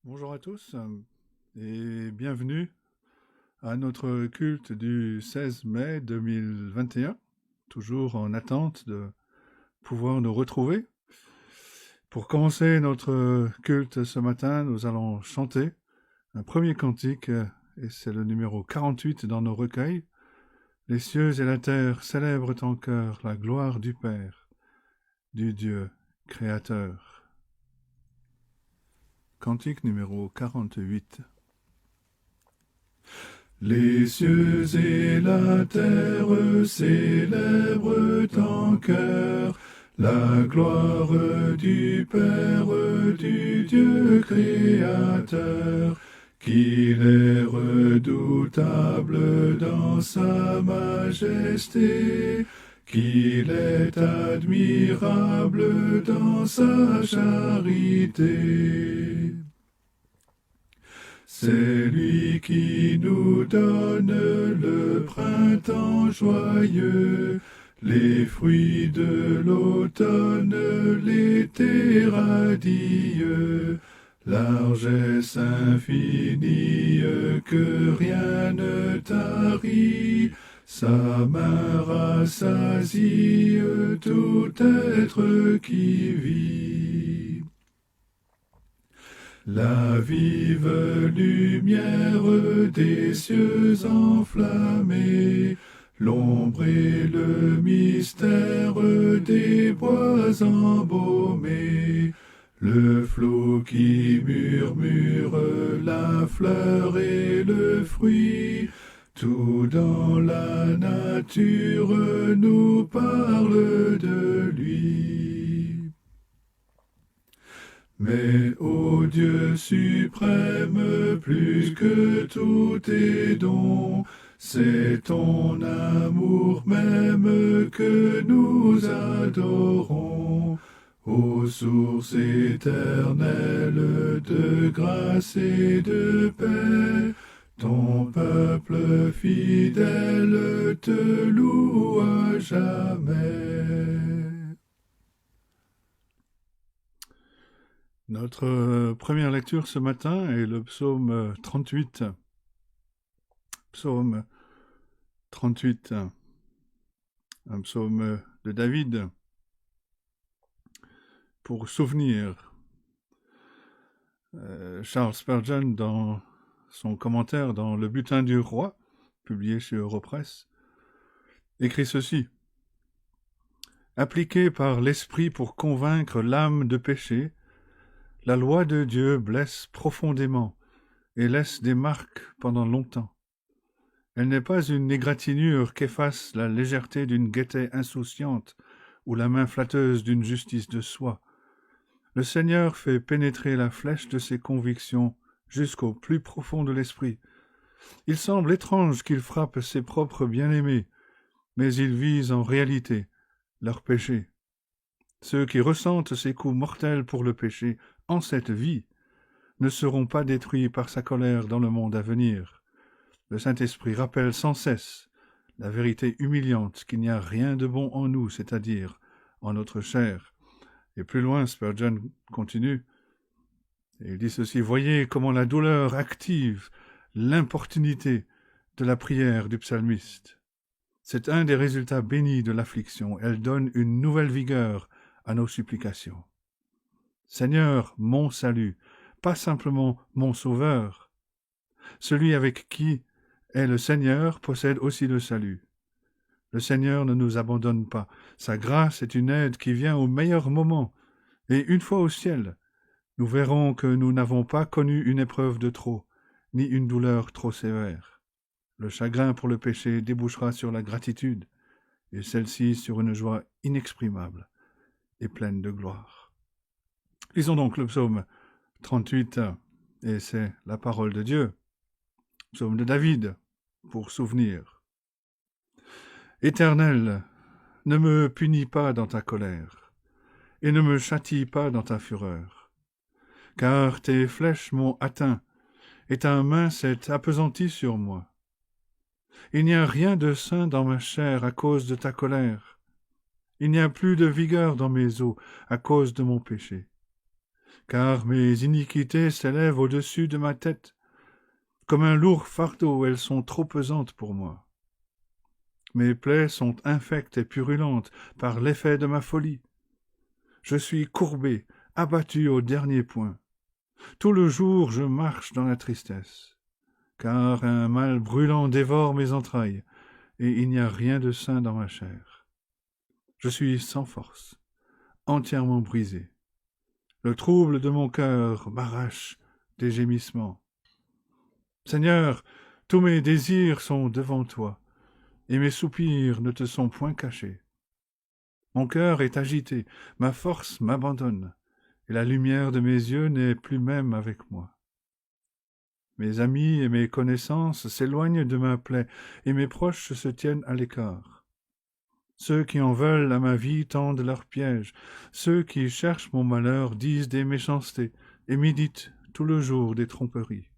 Bonjour à tous et bienvenue à notre culte du 16 mai 2021, toujours en attente de pouvoir nous retrouver. Pour commencer notre culte ce matin, nous allons chanter un premier cantique et c'est le numéro 48 dans nos recueils. Les cieux et la terre célèbrent en chœur la gloire du Père, du Dieu créateur. Cantique numéro 48. Les cieux et la terre célèbrent en chœur la gloire du Père, du Dieu créateur, qu'il est redoutable dans sa majesté, qu'il est admirable dans sa charité. C'est lui qui nous donne le printemps joyeux, les fruits de l'automne, l'été radieux, largesse infinie que rien ne tarit, sa main rassasie tout être qui vit. La vive lumière des cieux enflammés, l'ombre et le mystère des bois embaumés, le flot qui murmure la fleur et le fruit, tout dans la nature nous parle de lui. Mais, ô Dieu suprême, plus que tous tes dons, c'est ton amour même que nous adorons. Ô source éternelle de grâce et de paix, ton peuple fidèle te loue à jamais. Notre première lecture ce matin est le psaume 38. Psaume 38, un psaume de David pour souvenir. Charles Spurgeon, dans son commentaire dans Le Butin du Roi, publié chez Europresse, écrit ceci. Appliquée par l'esprit pour convaincre l'âme de péché, la loi de Dieu blesse profondément et laisse des marques pendant longtemps. Elle n'est pas une égratignure qu'efface la légèreté d'une gaieté insouciante ou la main flatteuse d'une justice de soi. Le Seigneur fait pénétrer la flèche de ses convictions jusqu'au plus profond de l'esprit. Il semble étrange qu'il frappe ses propres bien-aimés, mais il vise en réalité leur péché. Ceux qui ressentent ces coups mortels pour le péché en cette vie ne seront pas détruits par sa colère dans le monde à venir. Le Saint-Esprit rappelle sans cesse la vérité humiliante qu'il n'y a rien de bon en nous, c'est-à-dire en notre chair. Et plus loin, Spurgeon continue, et il dit ceci, « Voyez comment la douleur active l'importunité de la prière du psalmiste. C'est un des résultats bénis de l'affliction. Elle donne une nouvelle vigueur à nos supplications. Seigneur, mon salut, pas simplement mon sauveur. Celui avec qui est le Seigneur possède aussi le salut. Le Seigneur ne nous abandonne pas. Sa grâce est une aide qui vient au meilleur moment. Et une fois au ciel, nous verrons que nous n'avons pas connu une épreuve de trop, ni une douleur trop sévère. Le chagrin pour le péché débouchera sur la gratitude, et celle-ci sur une joie inexprimable et pleine de gloire. Lisons donc le psaume 38, et c'est la parole de Dieu. Psaume de David, pour souvenir. Éternel, ne me punis pas dans ta colère, et ne me châtie pas dans ta fureur, car tes flèches m'ont atteint, et ta main s'est appesantie sur moi. Il n'y a rien de sain dans ma chair à cause de ta colère. Il n'y a plus de vigueur dans mes os à cause de mon péché. car mes iniquités s'élèvent au-dessus de ma tête. Comme un lourd fardeau, elles sont trop pesantes pour moi. Mes plaies sont infectes et purulentes par l'effet de ma folie. Je suis courbé, abattu au dernier point. Tout le jour je marche dans la tristesse, car un mal brûlant dévore mes entrailles, et il n'y a rien de sain dans ma chair. Je suis sans force, entièrement brisé. Le trouble de mon cœur m'arrache des gémissements. Seigneur, tous mes désirs sont devant toi, et mes soupirs ne te sont point cachés. Mon cœur est agité, ma force m'abandonne, et la lumière de mes yeux n'est plus même avec moi. Mes amis et mes connaissances s'éloignent de ma plaie, et mes proches se tiennent à l'écart. Ceux qui en veulent à ma vie tendent leurs pièges, ceux qui cherchent mon malheur disent des méchancetés, et méditent tout le jour des tromperies.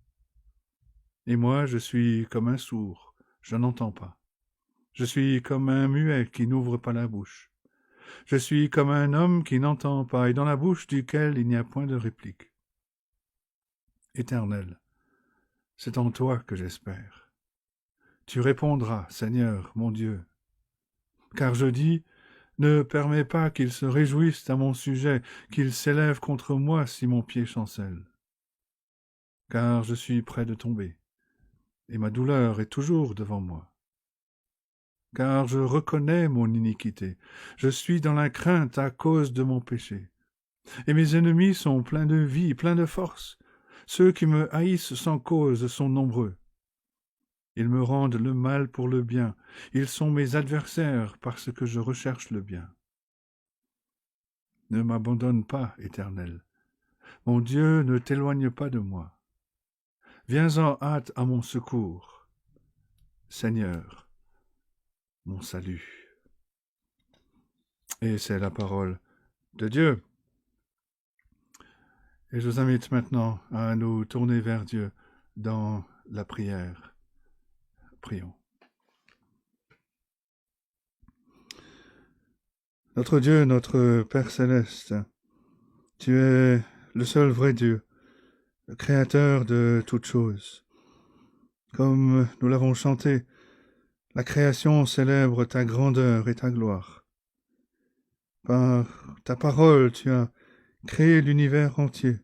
Et moi je suis comme un sourd, je n'entends pas. Je suis comme un muet qui n'ouvre pas la bouche. Je suis comme un homme qui n'entend pas et dans la bouche duquel il n'y a point de réplique. Éternel, c'est en toi que j'espère. Tu répondras, Seigneur, mon Dieu. Car je dis, ne permets pas qu'ils se réjouissent à mon sujet, qu'ils s'élèvent contre moi si mon pied chancelle. Car je suis près de tomber, et ma douleur est toujours devant moi. Car je reconnais mon iniquité, je suis dans la crainte à cause de mon péché. Et mes ennemis sont pleins de vie, pleins de force. Ceux qui me haïssent sans cause sont nombreux. Ils me rendent le mal pour le bien. Ils sont mes adversaires parce que je recherche le bien. Ne m'abandonne pas, Éternel. Mon Dieu, ne t'éloigne pas de moi. Viens en hâte à mon secours. Seigneur, mon salut. Et c'est la parole de Dieu. Et je vous invite maintenant à nous tourner vers Dieu dans la prière. Prions. Notre Dieu, notre Père céleste, tu es le seul vrai Dieu, le créateur de toutes choses. Comme nous l'avons chanté, la création célèbre ta grandeur et ta gloire. Par ta parole, tu as créé l'univers entier.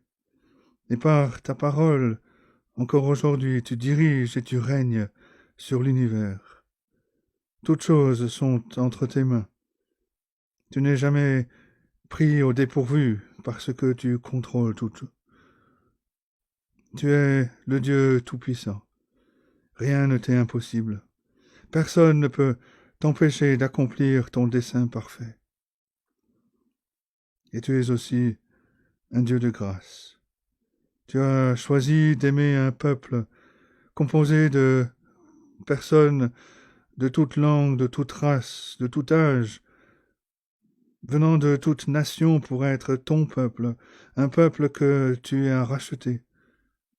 Et par ta parole, encore aujourd'hui, tu diriges et tu règnes sur l'univers. Toutes choses sont entre tes mains. Tu n'es jamais pris au dépourvu parce que tu contrôles tout. Tu es le Dieu Tout-Puissant. Rien ne t'est impossible. Personne ne peut t'empêcher d'accomplir ton dessein parfait. Et tu es aussi un Dieu de grâce. Tu as choisi d'aimer un peuple composé de personnes de toute langue, de toute race, de tout âge, venant de toute nation pour être ton peuple, un peuple que tu as racheté,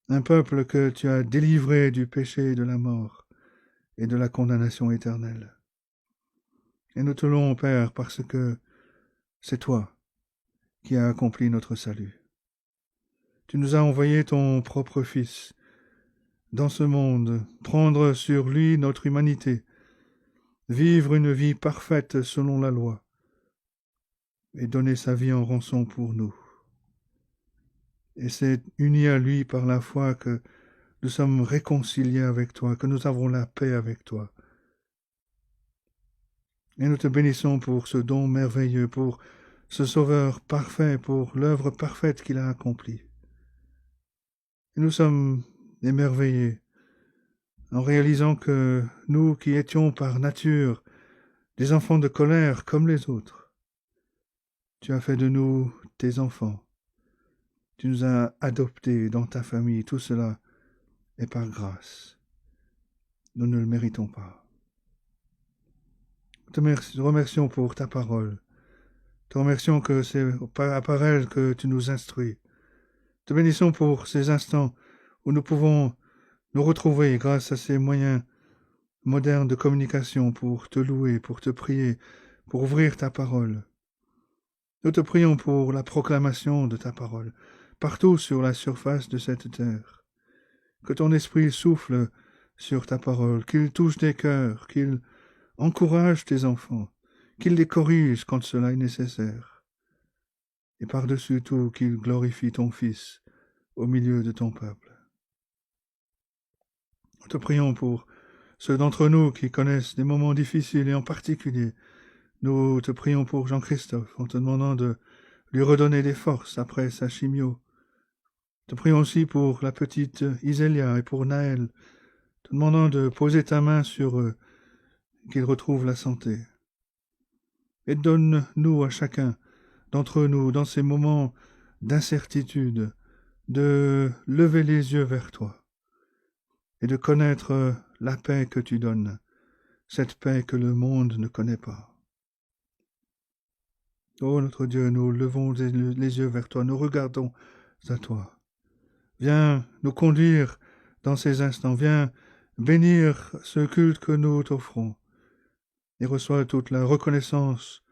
un peuple que tu as délivré du péché et de la mort et de la condamnation éternelle. Et nous te louons, Père, parce que c'est toi qui as accompli notre salut. Tu nous as envoyé ton propre Fils dans ce monde, prendre sur lui notre humanité, vivre une vie parfaite selon la loi, et donner sa vie en rançon pour nous. Et c'est uni à lui par la foi que nous sommes réconciliés avec toi, que nous avons la paix avec toi. Et nous te bénissons pour ce don merveilleux, pour ce Sauveur parfait, pour l'œuvre parfaite qu'il a accomplie. Et nous sommes émerveillés en réalisant que nous qui étions par nature des enfants de colère comme les autres, tu as fait de nous tes enfants. Tu nous as adoptés dans ta famille. Tout cela est par grâce. Nous ne le méritons pas. Nous te remercions pour ta parole. Te remercions que c'est par elle que tu nous instruis. Te bénissons pour ces instants où nous pouvons nous retrouver grâce à ces moyens modernes de communication pour te louer, pour te prier, pour ouvrir ta parole. Nous te prions pour la proclamation de ta parole. partout sur la surface de cette terre. Que ton esprit souffle sur ta parole, qu'il touche des cœurs, qu'il encourage tes enfants, qu'il les corrige quand cela est nécessaire. Et par-dessus tout, qu'il glorifie ton Fils au milieu de ton peuple. Nous te prions pour ceux d'entre nous qui connaissent des moments difficiles et en particulier, nous te prions pour Jean-Christophe en te demandant de lui redonner des forces après sa chimio. Te prions aussi pour la petite Isélia et pour Naël, te demandant de poser ta main sur eux, qu'ils retrouvent la santé. Et donne-nous à chacun d'entre nous, dans ces moments d'incertitude, de lever les yeux vers toi et de connaître la paix que tu donnes, cette paix que le monde ne connaît pas. Ô notre Dieu, nous levons les yeux vers toi, nous regardons à toi. Viens nous conduire dans ces instants, viens bénir ce culte que nous t'offrons et reçois toute la reconnaissance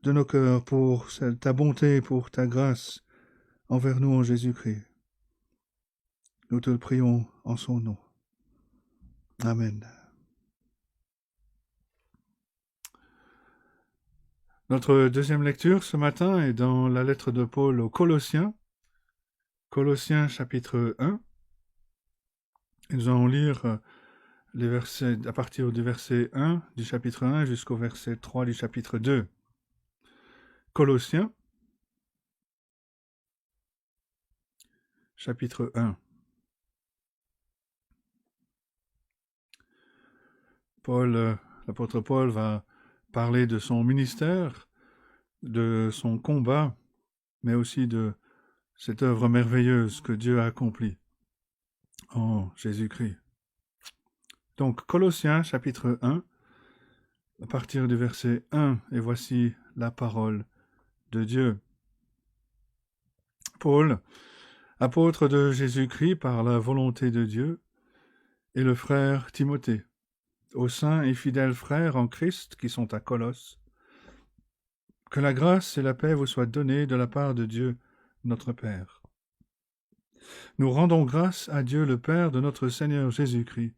de nos cœurs pour ta bonté, pour ta grâce envers nous en Jésus-Christ. Nous te le prions en son nom. Amen. Notre deuxième lecture ce matin est dans la lettre de Paul aux Colossiens, Colossiens chapitre 1. Et nous allons lire les versets à partir du verset 1 du chapitre 1 jusqu'au verset 3 du chapitre 2. Colossiens, chapitre 1. L'apôtre Paul va parler de son ministère, de son combat, mais aussi de cette œuvre merveilleuse que Dieu a accomplie en Jésus-Christ. Donc, Colossiens, chapitre 1, à partir du verset 1, et voici la parole de Dieu. Paul, apôtre de Jésus-Christ par la volonté de Dieu, et le frère Timothée, aux saints et fidèles frères en Christ qui sont à Colosse, que la grâce et la paix vous soient données de la part de Dieu, notre Père. Nous rendons grâce à Dieu le Père de notre Seigneur Jésus-Christ,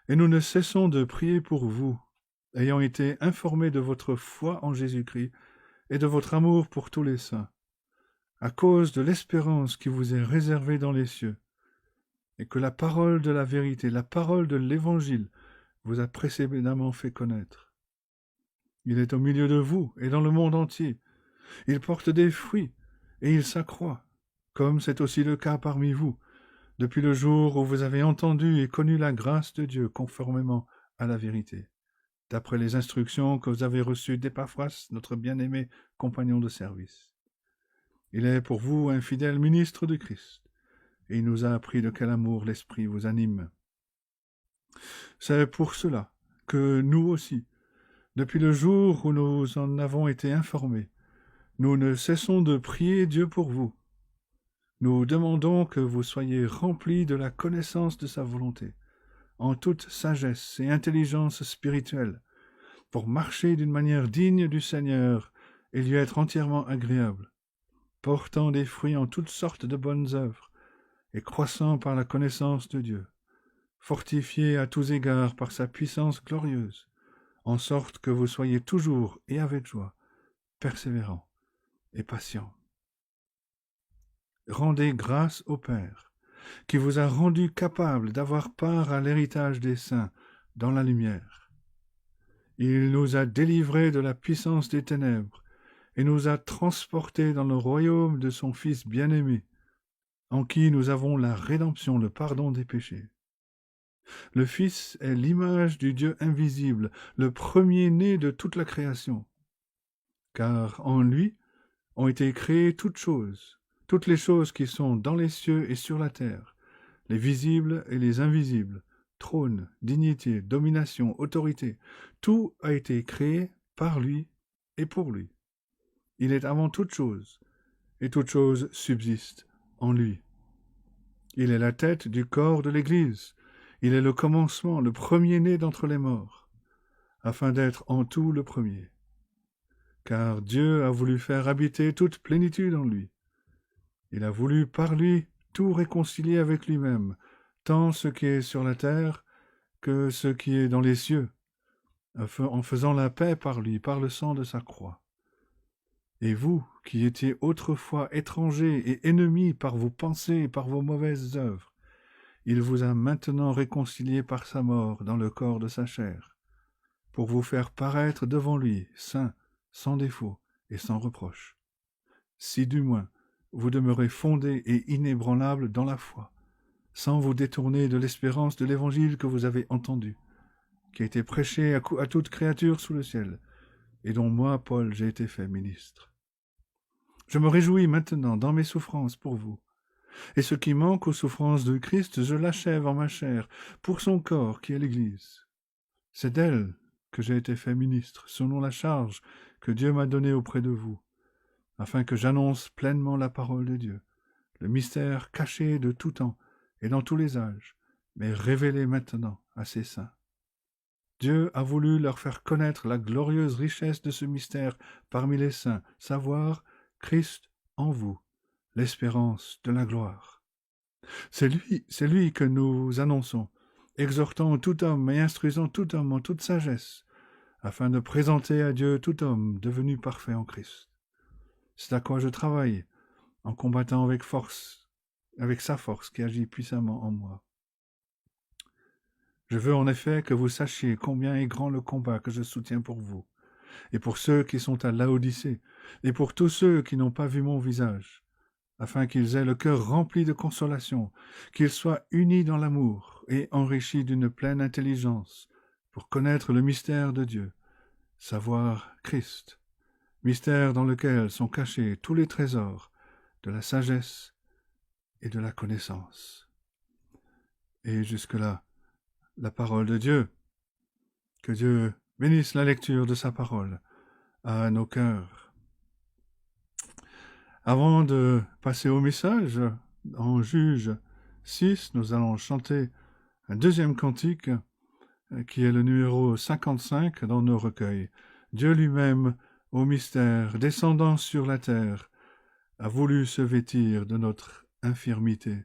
et nous ne cessons de prier pour vous, ayant été informés de votre foi en Jésus-Christ et de votre amour pour tous les saints, à cause de l'espérance qui vous est réservée dans les cieux, et que la parole de la vérité, la parole de l'Évangile, vous a précédemment fait connaître. Il est au milieu de vous et dans le monde entier. Il porte des fruits et il s'accroît, comme c'est aussi le cas parmi vous, depuis le jour où vous avez entendu et connu la grâce de Dieu conformément à la vérité, d'après les instructions que vous avez reçues d'Épaphras, notre bien-aimé compagnon de service. Il est pour vous un fidèle ministre de Christ, et il nous a appris de quel amour l'Esprit vous anime. C'est pour cela que nous aussi, depuis le jour où nous en avons été informés, nous ne cessons de prier Dieu pour vous. Nous demandons que vous soyez remplis de la connaissance de sa volonté, en toute sagesse et intelligence spirituelle, pour marcher d'une manière digne du Seigneur et lui être entièrement agréable, portant des fruits en toutes sortes de bonnes œuvres, et croissant par la connaissance de Dieu, fortifiés à tous égards par sa puissance glorieuse, en sorte que vous soyez toujours et avec joie, persévérants et patients. Rendez grâce au Père, qui vous a rendu capable d'avoir part à l'héritage des saints dans la lumière. Il nous a délivrés de la puissance des ténèbres et nous a transportés dans le royaume de son Fils bien-aimé, en qui nous avons la rédemption, le pardon des péchés. Le Fils est l'image du Dieu invisible, le premier-né de toute la création. Car en lui ont été créées toutes les choses qui sont dans les cieux et sur la terre, les visibles et les invisibles, trône, dignité, domination, autorité. Tout a été créé par lui et pour lui. Il est avant toute chose, et toute chose subsiste en lui. Il est la tête du corps de l'Église. Il est le commencement, le premier-né d'entre les morts, afin d'être en tout le premier. Car Dieu a voulu faire habiter toute plénitude en lui, Il a voulu par lui tout réconcilier avec lui-même, tant ce qui est sur la terre que ce qui est dans les cieux, en faisant la paix par lui, par le sang de sa croix. Et vous, qui étiez autrefois étrangers et ennemis par vos pensées et par vos mauvaises œuvres, il vous a maintenant réconciliés par sa mort dans le corps de sa chair, pour vous faire paraître devant lui, saints, sans défaut et sans reproche. Si du moins vous demeurez fondés et inébranlables dans la foi, sans vous détourner de l'espérance de l'évangile que vous avez entendu, qui a été prêché à toute créature sous le ciel, et dont moi, Paul, j'ai été fait ministre. Je me réjouis maintenant dans mes souffrances pour vous, et ce qui manque aux souffrances de Christ, je l'achève en ma chair, pour son corps qui est l'Église. C'est d'elle que j'ai été fait ministre, selon la charge que Dieu m'a donnée auprès de vous, afin que j'annonce pleinement la parole de Dieu, le mystère caché de tout temps et dans tous les âges, mais révélé maintenant à ses saints. Dieu a voulu leur faire connaître la glorieuse richesse de ce mystère parmi les saints, savoir Christ en vous, l'espérance de la gloire. C'est lui que nous annonçons, exhortant tout homme et instruisant tout homme en toute sagesse, afin de présenter à Dieu tout homme devenu parfait en Christ. C'est à quoi je travaille, en combattant avec force, avec sa force qui agit puissamment en moi. Je veux en effet que vous sachiez combien est grand le combat que je soutiens pour vous, et pour ceux qui sont à Laodicée, et pour tous ceux qui n'ont pas vu mon visage, afin qu'ils aient le cœur rempli de consolation, qu'ils soient unis dans l'amour et enrichis d'une pleine intelligence, pour connaître le mystère de Dieu, savoir Christ, mystère dans lequel sont cachés tous les trésors de la sagesse et de la connaissance. Et jusque-là, la parole de Dieu. Que Dieu bénisse la lecture de sa parole à nos cœurs. Avant de passer au message, en Juge 6, nous allons chanter un deuxième cantique qui est le numéro 55 dans nos recueils. Dieu lui-même, au mystère, descendant sur la terre, a voulu se vêtir de notre infirmité.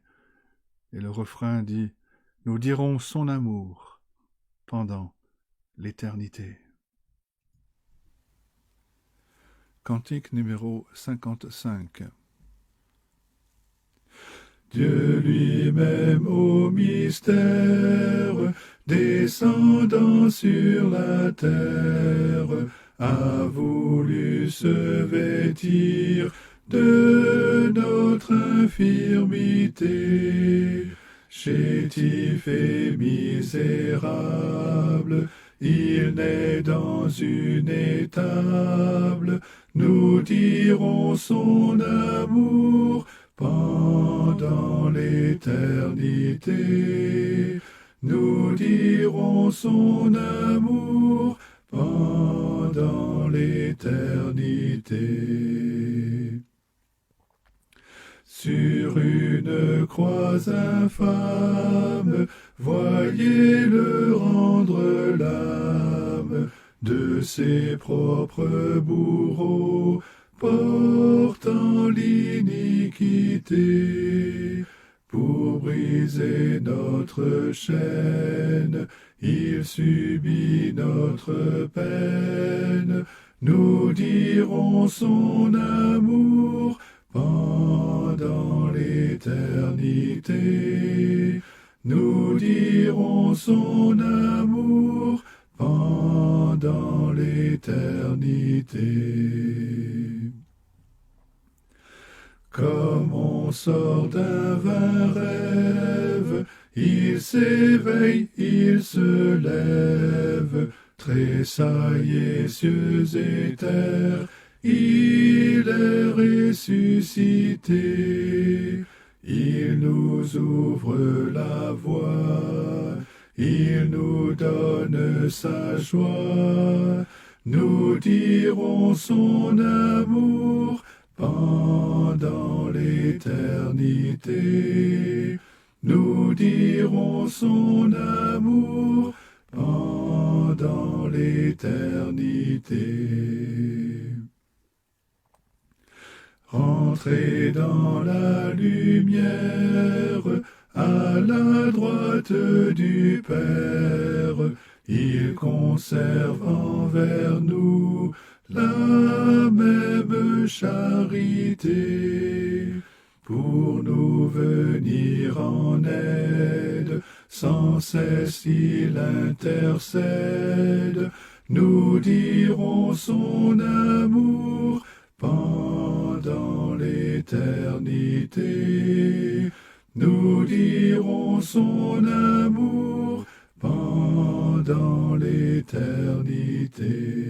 Et le refrain dit « Nous dirons son amour pendant l'éternité ». Cantique numéro 55. Dieu lui-même au mystère, descendant sur la terre, a voulu se vêtir de notre infirmité. Chétif et misérable, il naît dans une étable, nous dirons son amour pendant l'éternité. Nous dirons son amour pendant l'éternité. Sur une croix infâme, voyez-le rendre l'âme de ses propres bourreaux, portant l'iniquité. Pour briser notre chaîne, il subit notre peine. Nous dirons son amour pendant l'éternité. Nous dirons son amour pendant l'éternité. Comme on sort d'un vain rêve, il s'éveille, il se lève, tressaillés cieux et terre, il est ressuscité. Il nous ouvre la voie, il nous donne sa joie. Nous dirons son amour pendant l'éternité. Nous dirons son amour pendant l'éternité. entrer dans la lumière, à la droite du Père. Il conserve envers nous la même charité. Pour nous venir en aide, sans cesse il intercède. Nous dirons son amour pendant l'éternité. Nous dirons son amour pendant l'éternité.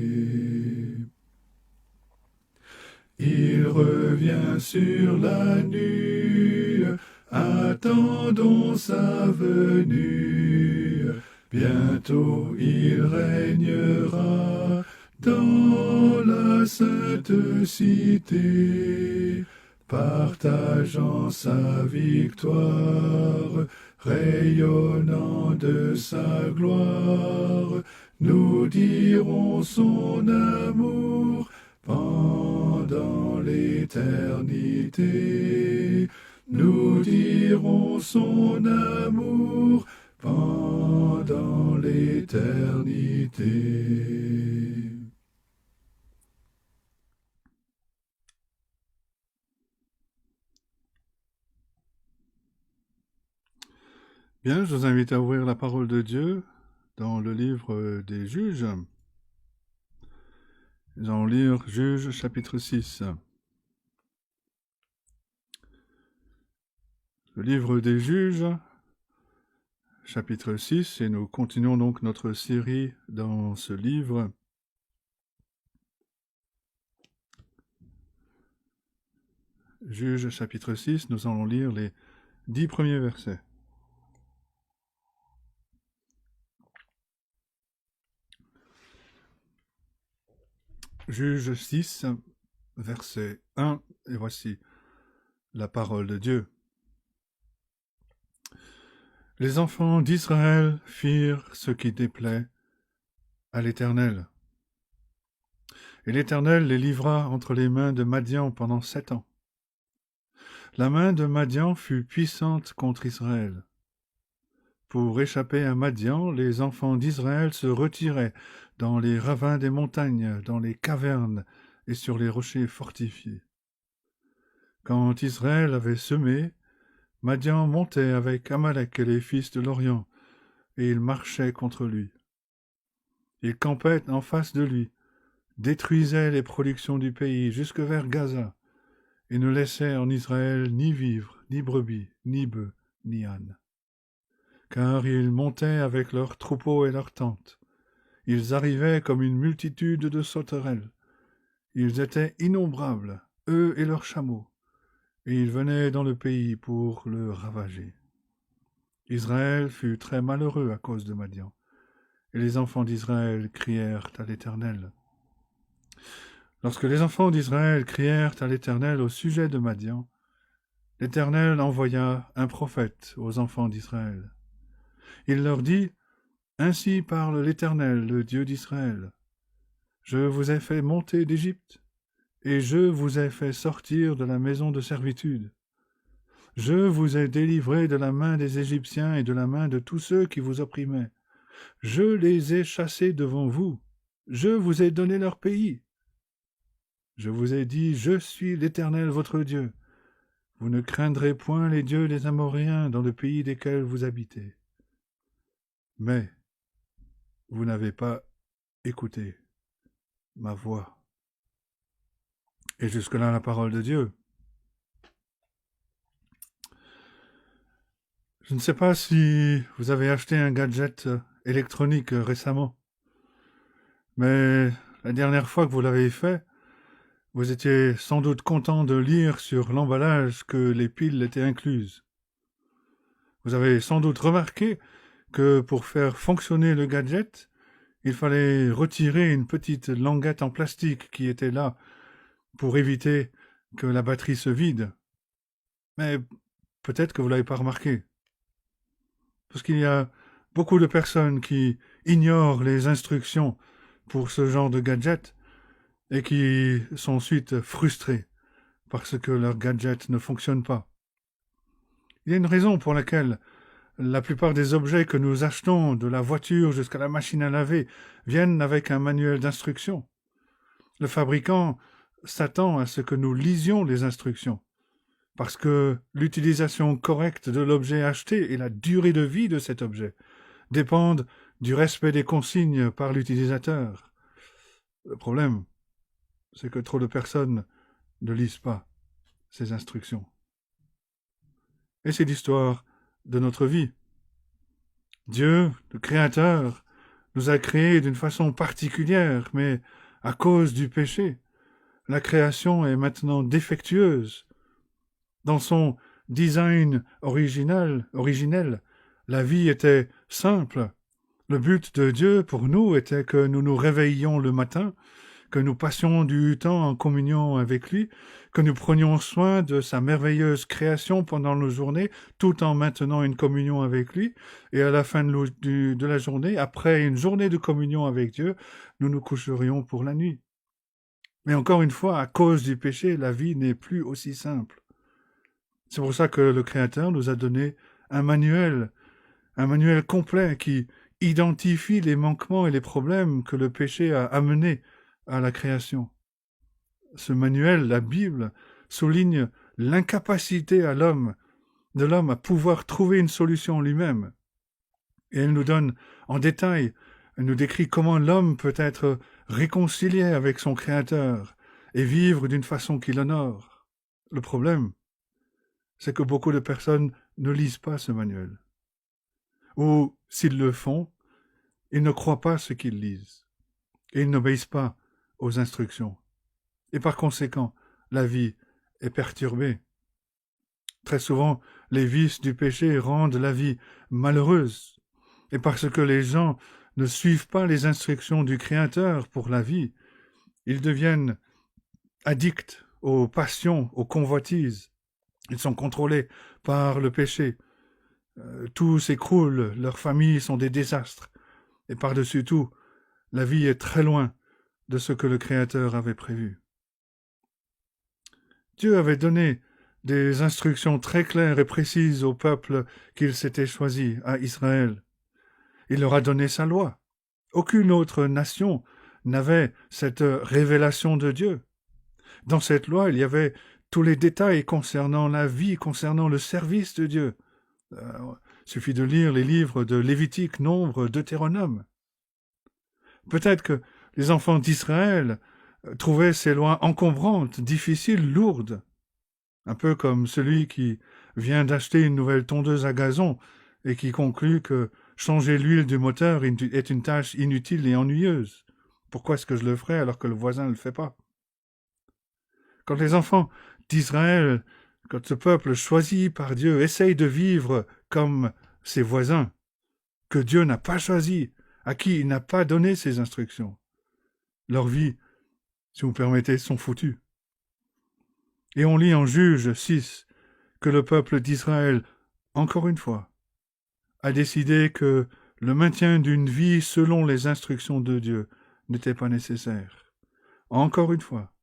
Il revient sur la nue, attendons sa venue. Bientôt il régnera dans la sainte cité, partageant sa victoire, rayonnant de sa gloire. Nous dirons son amour pendant l'éternité. Nous dirons son amour pendant l'éternité. Bien, je vous invite à ouvrir la parole de Dieu dans le livre des Juges. Nous allons lire Juges chapitre 6. Le livre des Juges, chapitre 6, et nous continuons donc notre série dans ce livre. Juges chapitre 6, nous allons lire les 10 premiers versets. Juges 6, verset 1, et voici la parole de Dieu. Les enfants d'Israël firent ce qui déplaît à l'Éternel. Et l'Éternel les livra entre les mains de Madian pendant 7 ans. La main de Madian fut puissante contre Israël. Pour échapper à Madian, les enfants d'Israël se retiraient dans les ravins des montagnes, dans les cavernes et sur les rochers fortifiés. Quand Israël avait semé, Madian montait avec Amalek et les fils de l'Orient, et il marchait contre lui. Il campait en face de lui, détruisait les productions du pays jusque vers Gaza, et ne laissait en Israël ni vivres, ni brebis, ni bœufs, ni ânes. Car ils montaient avec leurs troupeaux et leurs tentes. Ils arrivaient comme une multitude de sauterelles. Ils étaient innombrables, eux et leurs chameaux, et ils venaient dans le pays pour le ravager. Israël fut très malheureux à cause de Madian, et les enfants d'Israël crièrent à l'Éternel. Lorsque les enfants d'Israël crièrent à l'Éternel au sujet de Madian, l'Éternel envoya un prophète aux enfants d'Israël. Il leur dit, « Ainsi parle l'Éternel, le Dieu d'Israël. Je vous ai fait monter d'Égypte, et je vous ai fait sortir de la maison de servitude. Je vous ai délivré de la main des Égyptiens et de la main de tous ceux qui vous opprimaient. Je les ai chassés devant vous. Je vous ai donné leur pays. Je vous ai dit, je suis l'Éternel votre Dieu. Vous ne craindrez point les dieux des Amoréens dans le pays desquels vous habitez. Mais vous n'avez pas écouté ma voix. » Et jusque-là, la parole de Dieu. Je ne sais pas si vous avez acheté un gadget électronique récemment, mais la dernière fois que vous l'avez fait, vous étiez sans doute content de lire sur l'emballage que les piles étaient incluses. Vous avez sans doute remarqué que pour faire fonctionner le gadget, il fallait retirer une petite languette en plastique qui était là pour éviter que la batterie se vide. Mais peut-être que vous ne l'avez pas remarqué. Parce qu'il y a beaucoup de personnes qui ignorent les instructions pour ce genre de gadget et qui sont ensuite frustrées parce que leur gadget ne fonctionne pas. Il y a une raison pour laquelle la plupart des objets que nous achetons, de la voiture jusqu'à la machine à laver, viennent avec un manuel d'instruction. Le fabricant s'attend à ce que nous lisions les instructions, parce que l'utilisation correcte de l'objet acheté et la durée de vie de cet objet dépendent du respect des consignes par l'utilisateur. Le problème, c'est que trop de personnes ne lisent pas ces instructions. Et c'est l'histoire de notre vie. Dieu, le Créateur, nous a créés d'une façon particulière, mais à cause du péché, la création est maintenant défectueuse. Dans son design originel, la vie était simple. Le but de Dieu pour nous était que nous nous réveillions le matin, que nous passions du temps en communion avec lui, que nous prenions soin de sa merveilleuse création pendant nos journées, tout en maintenant une communion avec lui, et à la fin de la journée, après une journée de communion avec Dieu, nous nous coucherions pour la nuit. Mais encore une fois, à cause du péché, la vie n'est plus aussi simple. C'est pour ça que le Créateur nous a donné un manuel complet qui identifie les manquements et les problèmes que le péché a amenés à la création. Ce manuel, la Bible, souligne l'incapacité de l'homme à pouvoir trouver une solution lui-même. Et elle nous donne en détail, elle nous décrit comment l'homme peut être réconcilié avec son Créateur et vivre d'une façon qui l'honore. Le problème, c'est que beaucoup de personnes ne lisent pas ce manuel. Ou, s'ils le font, ils ne croient pas ce qu'ils lisent. Et ils n'obéissent pas aux instructions. Et par conséquent, la vie est perturbée. Très souvent, les vices du péché rendent la vie malheureuse. Et parce que les gens ne suivent pas les instructions du Créateur pour la vie, ils deviennent addicts aux passions, aux convoitises. Ils sont contrôlés par le péché. Tout s'écroule, leurs familles sont des désastres. Et par-dessus tout, la vie est très loin de ce que le Créateur avait prévu. Dieu avait donné des instructions très claires et précises au peuple qu'il s'était choisi, à Israël. Il leur a donné sa loi. Aucune autre nation n'avait cette révélation de Dieu. Dans cette loi, il y avait tous les détails concernant la vie, concernant le service de Dieu. Il suffit de lire les livres de Lévitique, Nombre, Deutéronome. Peut-être que les enfants d'Israël trouvaient ces lois encombrantes, difficiles, lourdes. Un peu comme celui qui vient d'acheter une nouvelle tondeuse à gazon et qui conclut que changer l'huile du moteur est une tâche inutile et ennuyeuse. Pourquoi est-ce que je le ferais alors que le voisin ne le fait pas? Quand les enfants d'Israël, quand ce peuple choisi par Dieu essaye de vivre comme ses voisins, que Dieu n'a pas choisi, à qui il n'a pas donné ses instructions, leur vie, si vous permettez, sont foutues. Et on lit en Juge 6 que le peuple d'Israël, encore une fois, a décidé que le maintien d'une vie selon les instructions de Dieu n'était pas nécessaire. Encore une fois,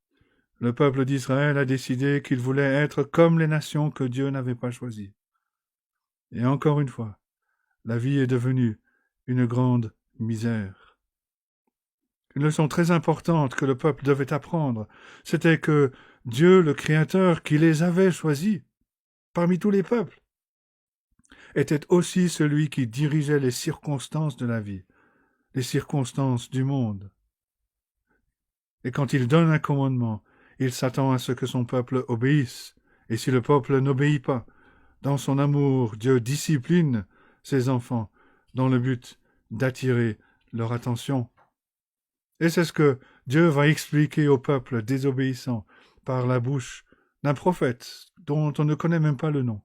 le peuple d'Israël a décidé qu'il voulait être comme les nations que Dieu n'avait pas choisies. Et encore une fois, la vie est devenue une grande misère. Une leçon très importante que le peuple devait apprendre, c'était que Dieu, le Créateur, qui les avait choisis parmi tous les peuples, était aussi celui qui dirigeait les circonstances de la vie, les circonstances du monde. Et quand il donne un commandement, il s'attend à ce que son peuple obéisse. Et si le peuple n'obéit pas, dans son amour, Dieu discipline ses enfants dans le but d'attirer leur attention. Et c'est ce que Dieu va expliquer au peuple désobéissant par la bouche d'un prophète dont on ne connaît même pas le nom.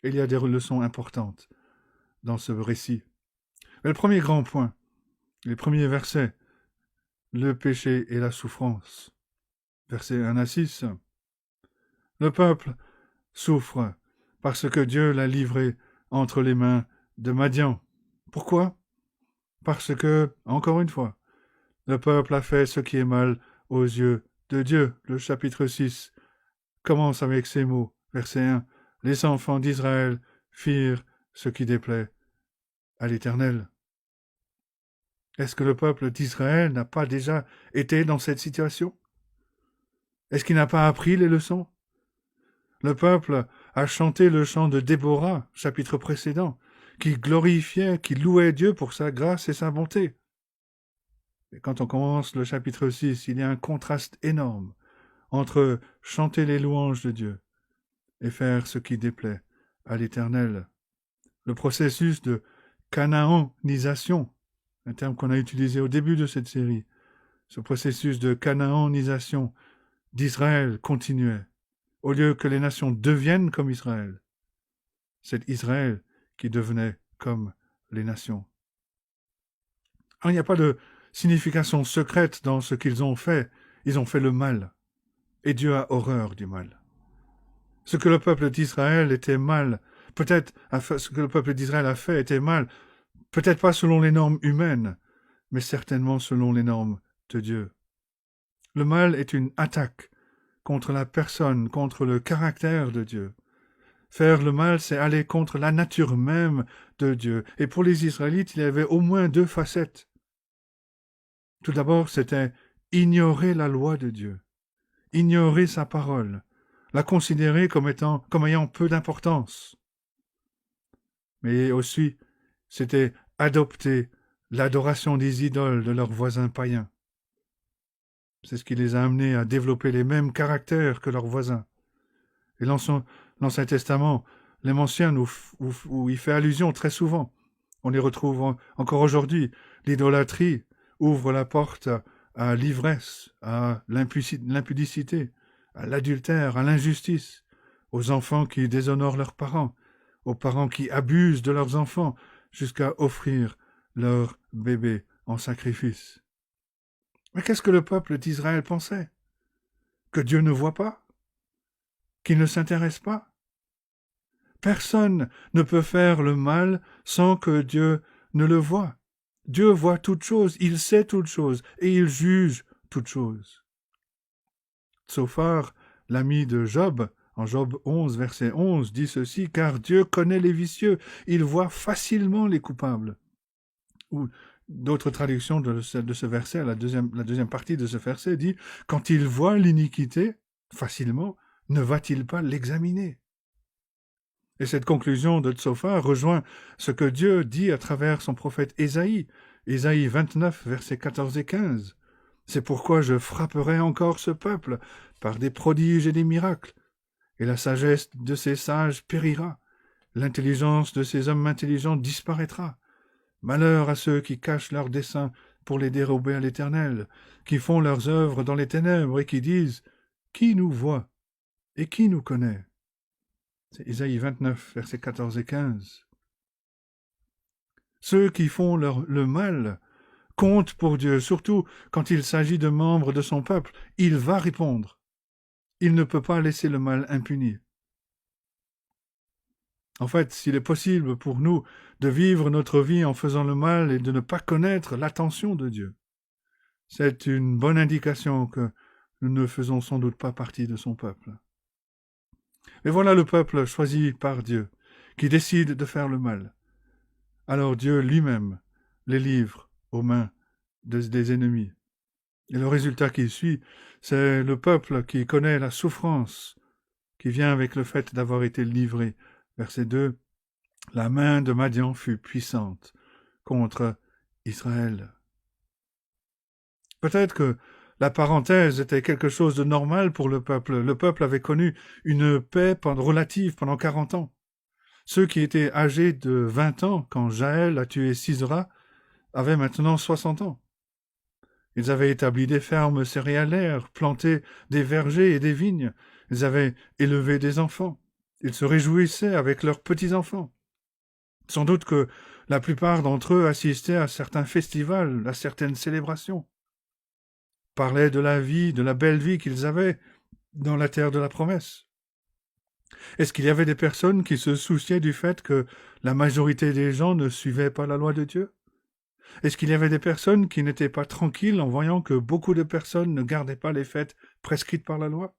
Il y a des leçons importantes dans ce récit. Mais le premier grand point, les premiers versets, le péché et la souffrance. Versets 1 à 6. Le peuple souffre parce que Dieu l'a livré entre les mains de Madian. Pourquoi? Parce que, encore une fois, le peuple a fait ce qui est mal aux yeux de Dieu. Le chapitre 6 commence avec ces mots. Verset 1. Les enfants d'Israël firent ce qui déplaît à l'Éternel. Est-ce que le peuple d'Israël n'a pas déjà été dans cette situation? Est-ce qu'il n'a pas appris les leçons? Le peuple a chanté le chant de Déborah, chapitre précédent, qui glorifiait, qui louait Dieu pour sa grâce et sa bonté. Et quand on commence le chapitre 6, il y a un contraste énorme entre chanter les louanges de Dieu et faire ce qui déplaît à l'Éternel. Le processus de cananisation, un terme qu'on a utilisé au début de cette série, ce processus de cananisation d'Israël continuait. Au lieu que les nations deviennent comme Israël, c'est Israël qui devenait comme les nations. Alors, il n'y a pas de signification secrète dans ce qu'ils ont fait. Ils ont fait le mal. Et Dieu a horreur du mal. Ce que le peuple d'Israël était mal, peut-être ce que le peuple d'Israël a fait était mal, peut-être pas selon les normes humaines, mais certainement selon les normes de Dieu. Le mal est une attaque contre la personne, contre le caractère de Dieu. Faire le mal, c'est aller contre la nature même de Dieu. Et pour les Israélites, il y avait au moins deux facettes. Tout d'abord, c'était ignorer la loi de Dieu, ignorer sa parole, la considérer comme ayant peu d'importance. Mais aussi, c'était adopter l'adoration des idoles de leurs voisins païens. C'est ce qui les a amenés à développer les mêmes caractères que leurs voisins. Et l'Ancien Testament les mentionne où il fait allusion très souvent. On les retrouve encore aujourd'hui. L'idolâtrie ouvre la porte à l'ivresse, à l'impudicité, à l'adultère, à l'injustice, aux enfants qui déshonorent leurs parents, aux parents qui abusent de leurs enfants jusqu'à offrir leur bébé en sacrifice. Mais qu'est-ce que le peuple d'Israël pensait? Que Dieu ne voit pas? Qu'il ne s'intéresse pas? Personne ne peut faire le mal sans que Dieu ne le voie. Dieu voit toutes choses, il sait toutes choses et il juge toutes choses. Tsophar, l'ami de Job, en Job 11, verset 11, dit ceci, « Car Dieu connaît les vicieux, il voit facilement les coupables. » Ou d'autres traductions de ce verset, la deuxième partie de ce verset dit, « Quand il voit l'iniquité, facilement, ne va-t-il pas l'examiner ?» Et cette conclusion de Tsophar rejoint ce que Dieu dit à travers son prophète Ésaïe, Ésaïe 29, versets 14 et 15. « C'est pourquoi je frapperai encore ce peuple par des prodiges et des miracles, et la sagesse de ces sages périra, l'intelligence de ces hommes intelligents disparaîtra. Malheur à ceux qui cachent leurs desseins pour les dérober à l'Éternel, qui font leurs œuvres dans les ténèbres et qui disent « Qui nous voit et qui nous connaît ?» C'est Ésaïe 29, versets 14 et 15. Ceux qui font le mal comptent pour Dieu, surtout quand il s'agit de membres de son peuple. Il va répondre. Il ne peut pas laisser le mal impuni. En fait, s'il est possible pour nous de vivre notre vie en faisant le mal et de ne pas connaître l'attention de Dieu, c'est une bonne indication que nous ne faisons sans doute pas partie de son peuple. Mais voilà le peuple choisi par Dieu, qui décide de faire le mal. Alors Dieu lui-même les livre aux mains des ennemis. Et le résultat qui suit, c'est le peuple qui connaît la souffrance qui vient avec le fait d'avoir été livré. Verset 2, « La main de Madian fut puissante contre Israël. » Peut-être que la parenthèse était quelque chose de normal pour le peuple. Le peuple avait connu une paix relative pendant 40 ans. Ceux qui étaient âgés de 20 ans quand Jaël a tué Sisera avaient maintenant 60 ans. Ils avaient établi des fermes céréalières, planté des vergers et des vignes. Ils avaient élevé des enfants. Ils se réjouissaient avec leurs petits-enfants. Sans doute que la plupart d'entre eux assistaient à certains festivals, à certaines célébrations. Parlaient de la vie, de la belle vie qu'ils avaient dans la terre de la promesse. Est-ce qu'il y avait des personnes qui se souciaient du fait que la majorité des gens ne suivaient pas la loi de Dieu? Est-ce qu'il y avait des personnes qui n'étaient pas tranquilles en voyant que beaucoup de personnes ne gardaient pas les fêtes prescrites par la loi?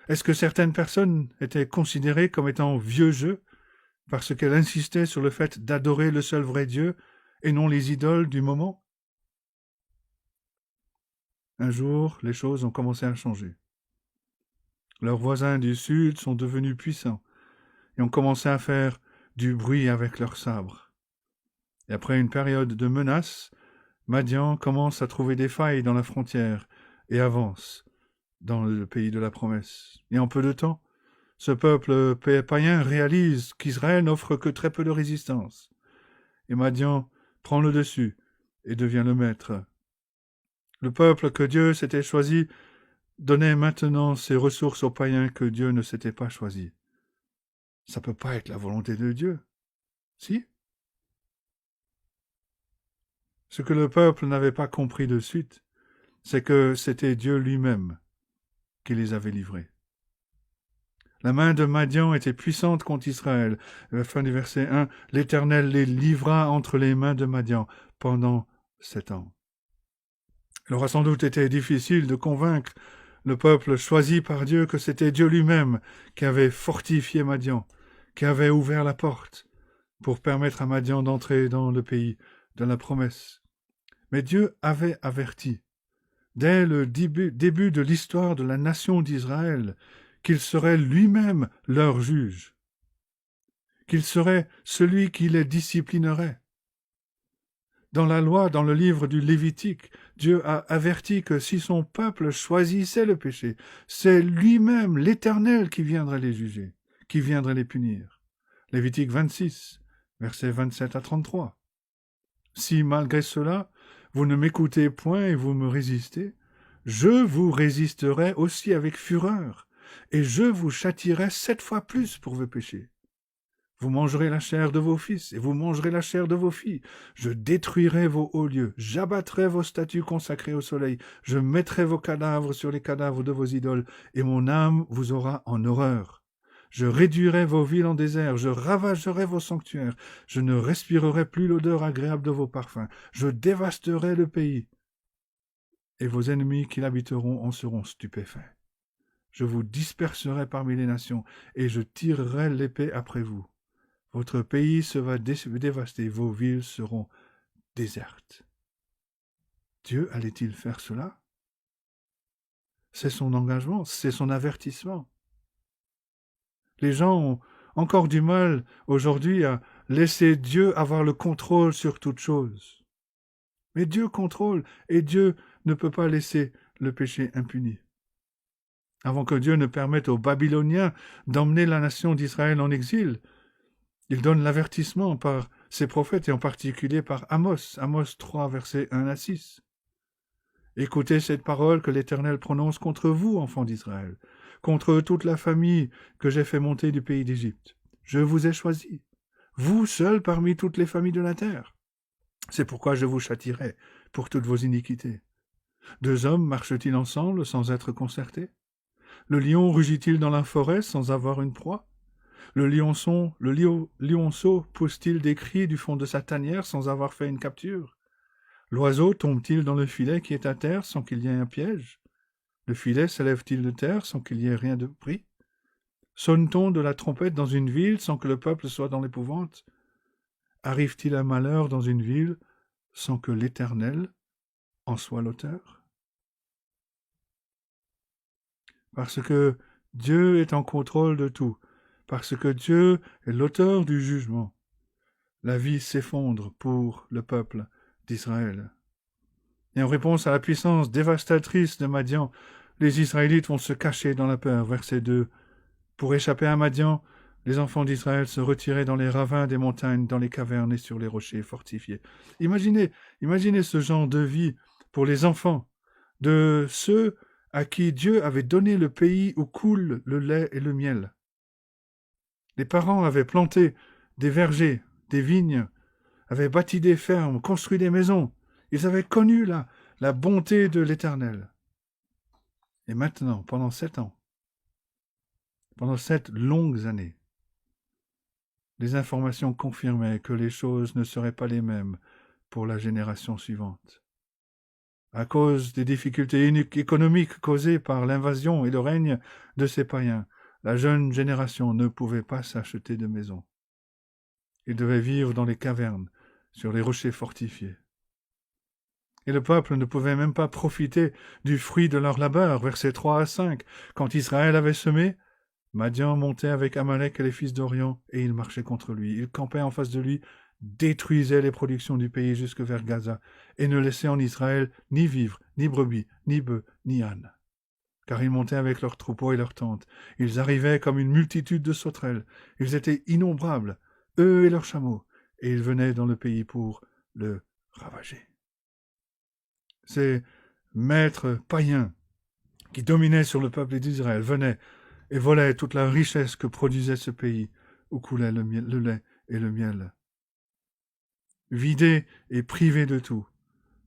Est-ce que certaines personnes étaient considérées comme étant vieux jeux parce qu'elles insistaient sur le fait d'adorer le seul vrai Dieu et non les idoles du moment? Un jour, les choses ont commencé à changer. Leurs voisins du sud sont devenus puissants et ont commencé à faire du bruit avec leurs sabres. Et après une période de menaces, Madian commence à trouver des failles dans la frontière et avance dans le pays de la promesse. Et en peu de temps, ce peuple païen réalise qu'Israël n'offre que très peu de résistance. Et Madian prend le dessus et devient le maître. Le peuple que Dieu s'était choisi donnait maintenant ses ressources aux païens que Dieu ne s'était pas choisis. Ça ne peut pas être la volonté de Dieu. Si? Ce que le peuple n'avait pas compris de suite, c'est que c'était Dieu lui-même qui les avait livrés. La main de Madian était puissante contre Israël. À la fin du verset 1, l'Éternel les livra entre les mains de Madian pendant 7 ans. Il aura sans doute été difficile de convaincre le peuple choisi par Dieu que c'était Dieu lui-même qui avait fortifié Madian, qui avait ouvert la porte pour permettre à Madian d'entrer dans le pays de la promesse. Mais Dieu avait averti, dès le début de l'histoire de la nation d'Israël, qu'il serait lui-même leur juge, qu'il serait celui qui les disciplinerait. Dans la loi, dans le livre du Lévitique, Dieu a averti que si son peuple choisissait le péché, c'est lui-même, l'Éternel, qui viendrait les juger, qui viendrait les punir. Lévitique 26, versets 27 à 33. Si malgré cela, vous ne m'écoutez point et vous me résistez, je vous résisterai aussi avec fureur, et je vous châtierai 7 fois plus pour vos péchés. Vous mangerez la chair de vos fils, et vous mangerez la chair de vos filles. Je détruirai vos hauts lieux, j'abattrai vos statues consacrées au soleil, je mettrai vos cadavres sur les cadavres de vos idoles, et mon âme vous aura en horreur. Je réduirai vos villes en désert, je ravagerai vos sanctuaires, je ne respirerai plus l'odeur agréable de vos parfums, je dévasterai le pays, et vos ennemis qui l'habiteront en seront stupéfaits. Je vous disperserai parmi les nations, et je tirerai l'épée après vous. Votre pays sera dévasté, vos villes seront désertes. Dieu allait-il faire cela? C'est son engagement, c'est son avertissement. Les gens ont encore du mal aujourd'hui à laisser Dieu avoir le contrôle sur toute chose. Mais Dieu contrôle et Dieu ne peut pas laisser le péché impuni. Avant que Dieu ne permette aux Babyloniens d'emmener la nation d'Israël en exil, il donne l'avertissement par ses prophètes et en particulier par Amos, Amos 3, versets 1 à 6. Écoutez cette parole que l'Éternel prononce contre vous, enfants d'Israël, contre toute la famille que j'ai fait monter du pays d'Égypte. Je vous ai choisis, vous seuls parmi toutes les familles de la terre. C'est pourquoi je vous châtierai pour toutes vos iniquités. 2 hommes marchent-ils ensemble sans être concertés? Le lion rugit-il dans la forêt sans avoir une proie? Le lionceau pousse-t-il des cris du fond de sa tanière sans avoir fait une capture? L'oiseau tombe-t-il dans le filet qui est à terre sans qu'il y ait un piège? Le filet s'élève-t-il de terre sans qu'il y ait rien de pris? Sonne-t-on de la trompette dans une ville sans que le peuple soit dans l'épouvante? Arrive-t-il un malheur dans une ville sans que l'Éternel en soit l'auteur? Parce que Dieu est en contrôle de tout, parce que Dieu est l'auteur du jugement, la vie s'effondre pour le peuple d'Israël. Et en réponse à la puissance dévastatrice de Madian, les Israélites vont se cacher dans la peur. Verset 2. Pour échapper à Madian, les enfants d'Israël se retiraient dans les ravins des montagnes, dans les cavernes et sur les rochers fortifiés. Imaginez ce genre de vie pour les enfants de ceux à qui Dieu avait donné le pays où coule le lait et le miel. Les parents avaient planté des vergers, des vignes, avaient bâti des fermes, construit des maisons. Ils avaient connu la bonté de l'Éternel. Et maintenant, pendant 7 ans, pendant 7 longues années, les informations confirmaient que les choses ne seraient pas les mêmes pour la génération suivante. à cause des difficultés économiques causées par l'invasion et le règne de ces païens. La jeune génération ne pouvait pas s'acheter de maison. Ils devaient vivre dans les cavernes, sur les rochers fortifiés. Et le peuple ne pouvait même pas profiter du fruit de leur labeur. Versets 3 à 5. Quand Israël avait semé, Madian montait avec Amalek et les fils d'Orion, et il marchait contre lui. Il campait en face de lui, détruisait les productions du pays jusque vers Gaza, et ne laissait en Israël ni vivres, ni brebis, ni bœufs, ni ânes. Car ils montaient avec leurs troupeaux et leurs tentes. Ils arrivaient comme une multitude de sauterelles. Ils étaient innombrables, eux et leurs chameaux, et ils venaient dans le pays pour le ravager. Ces maîtres païens qui dominaient sur le peuple d'Israël venaient et volaient toute la richesse que produisait ce pays où coulait le lait et le miel. Vidé et privé de tout,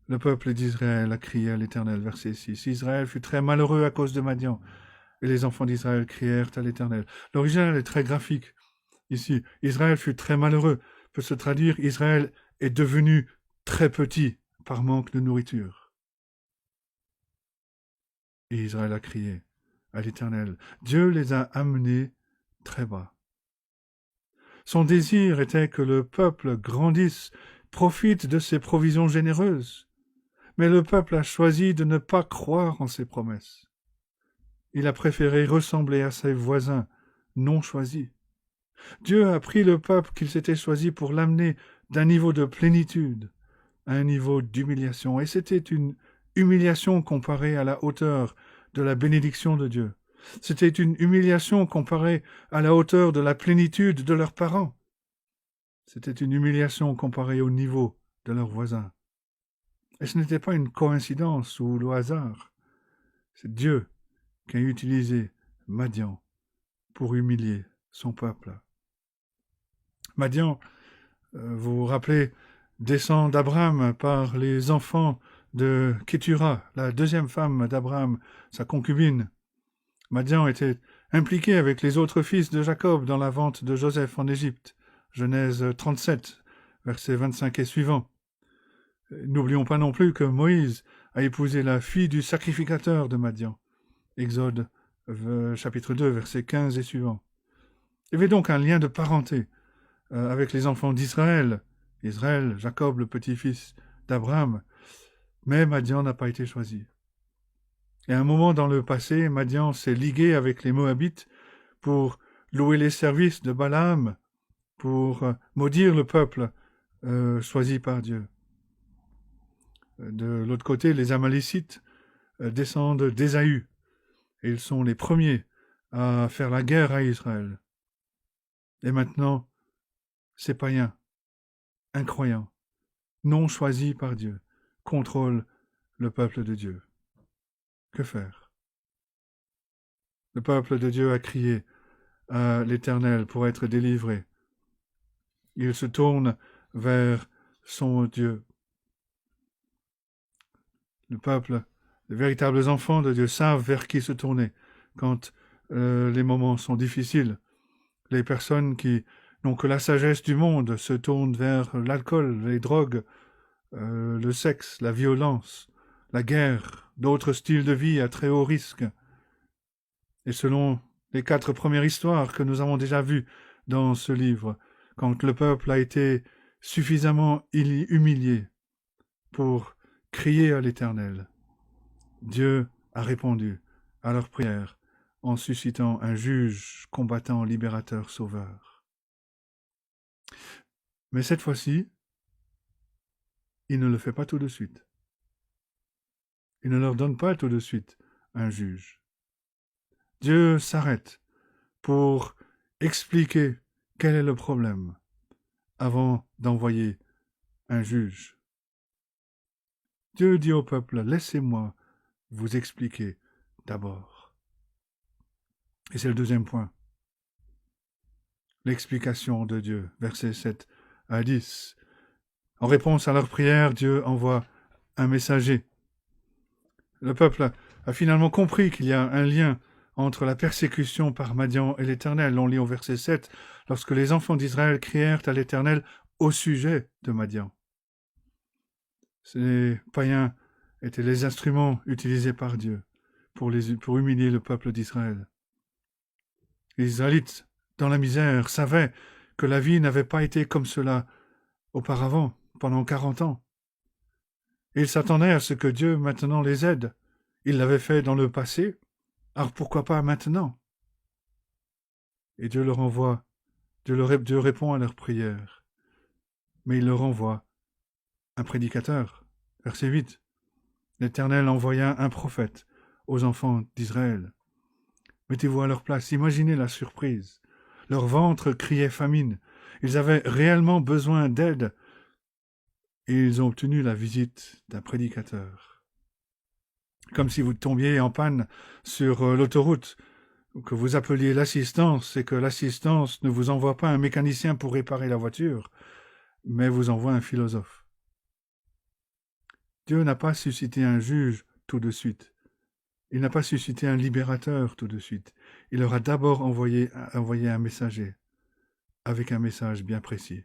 le peuple d'Israël a crié à l'Éternel, verset 6. Israël fut très malheureux à cause de Madian, et les enfants d'Israël crièrent à l'Éternel. L'original est très graphique. Ici, Israël fut très malheureux, peut se traduire Israël est devenu très petit par manque de nourriture. Et Israël a crié à l'Éternel. Dieu les a amenés très bas. Son désir était que le peuple grandisse, profite de ses provisions généreuses. Mais le peuple a choisi de ne pas croire en ses promesses. Il a préféré ressembler à ses voisins non choisis. Dieu a pris le peuple qu'il s'était choisi pour l'amener d'un niveau de plénitude à un niveau d'humiliation. Et c'était une humiliation comparée à la hauteur de la bénédiction de Dieu. C'était une humiliation comparée à la hauteur de la plénitude de leurs parents. C'était une humiliation comparée au niveau de leurs voisins. Et ce n'était pas une coïncidence ou le hasard. C'est Dieu qui a utilisé Madian pour humilier son peuple. Madian, vous vous rappelez, descend d'Abraham par les enfants de Kétura, la deuxième femme d'Abraham, sa concubine. Madian était impliqué avec les autres fils de Jacob dans la vente de Joseph en Égypte. Genèse 37, versets 25 et suivants. N'oublions pas non plus que Moïse a épousé la fille du sacrificateur de Madian. Exode chapitre 2, versets 15 et suivants. Il y avait donc un lien de parenté avec les enfants d'Israël. Israël, Jacob, le petit-fils d'Abraham. Mais Madian n'a pas été choisi. Et à un moment dans le passé, Madian s'est ligué avec les Moabites pour louer les services de Balaam, pour maudire le peuple choisi par Dieu. De l'autre côté, les Amalécites descendent d'Ésaü, et ils sont les premiers à faire la guerre à Israël. Et maintenant, ces païens, incroyants, non choisis par Dieu, contrôlent le peuple de Dieu. Que faire? Le peuple de Dieu a crié à l'Éternel pour être délivré. Il se tourne vers son Dieu. Le peuple, les véritables enfants de Dieu savent vers qui se tourner quand les moments sont difficiles. Les personnes qui n'ont que la sagesse du monde se tournent vers l'alcool, les drogues, le sexe, la violence, la guerre, d'autres styles de vie à très haut risque. Et selon les 4 premières histoires que nous avons déjà vues dans ce livre, quand le peuple a été suffisamment humilié pour crier à l'Éternel, Dieu a répondu à leur prière en suscitant un juge combattant, libérateur, sauveur. Mais cette fois-ci, il ne le fait pas tout de suite. Il ne leur donne pas tout de suite un juge. Dieu s'arrête pour expliquer quel est le problème avant d'envoyer un juge. Dieu dit au peuple, laissez-moi vous expliquer d'abord. Et c'est le deuxième point. L'explication de Dieu, versets 7 à 10. En réponse à leur prière, Dieu envoie un messager. Le peuple a finalement compris qu'il y a un lien entre la persécution par Madian et l'Éternel. On lit au verset 7, lorsque les enfants d'Israël crièrent à l'Éternel au sujet de Madian. Ces païens étaient les instruments utilisés par Dieu pour humilier le peuple d'Israël. Les Israélites, dans la misère, savaient que la vie n'avait pas été comme cela auparavant, pendant 40 ans. Et ils s'attendaient à ce que Dieu maintenant les aide. Il l'avait fait dans le passé, alors pourquoi pas maintenant? Et Dieu leur envoie, Dieu répond à leurs prières, mais il leur envoie un prédicateur. Verset 8. L'Éternel envoya un prophète aux enfants d'Israël. Mettez-vous à leur place, imaginez la surprise. Leur ventre criait famine. Ils avaient réellement besoin d'aide et ils ont obtenu la visite d'un prédicateur. Comme si vous tombiez en panne sur l'autoroute, que vous appeliez l'assistance et que l'assistance ne vous envoie pas un mécanicien pour réparer la voiture, mais vous envoie un philosophe. Dieu n'a pas suscité un juge tout de suite. Il n'a pas suscité un libérateur tout de suite. Il leur a d'abord envoyé un messager, avec un message bien précis.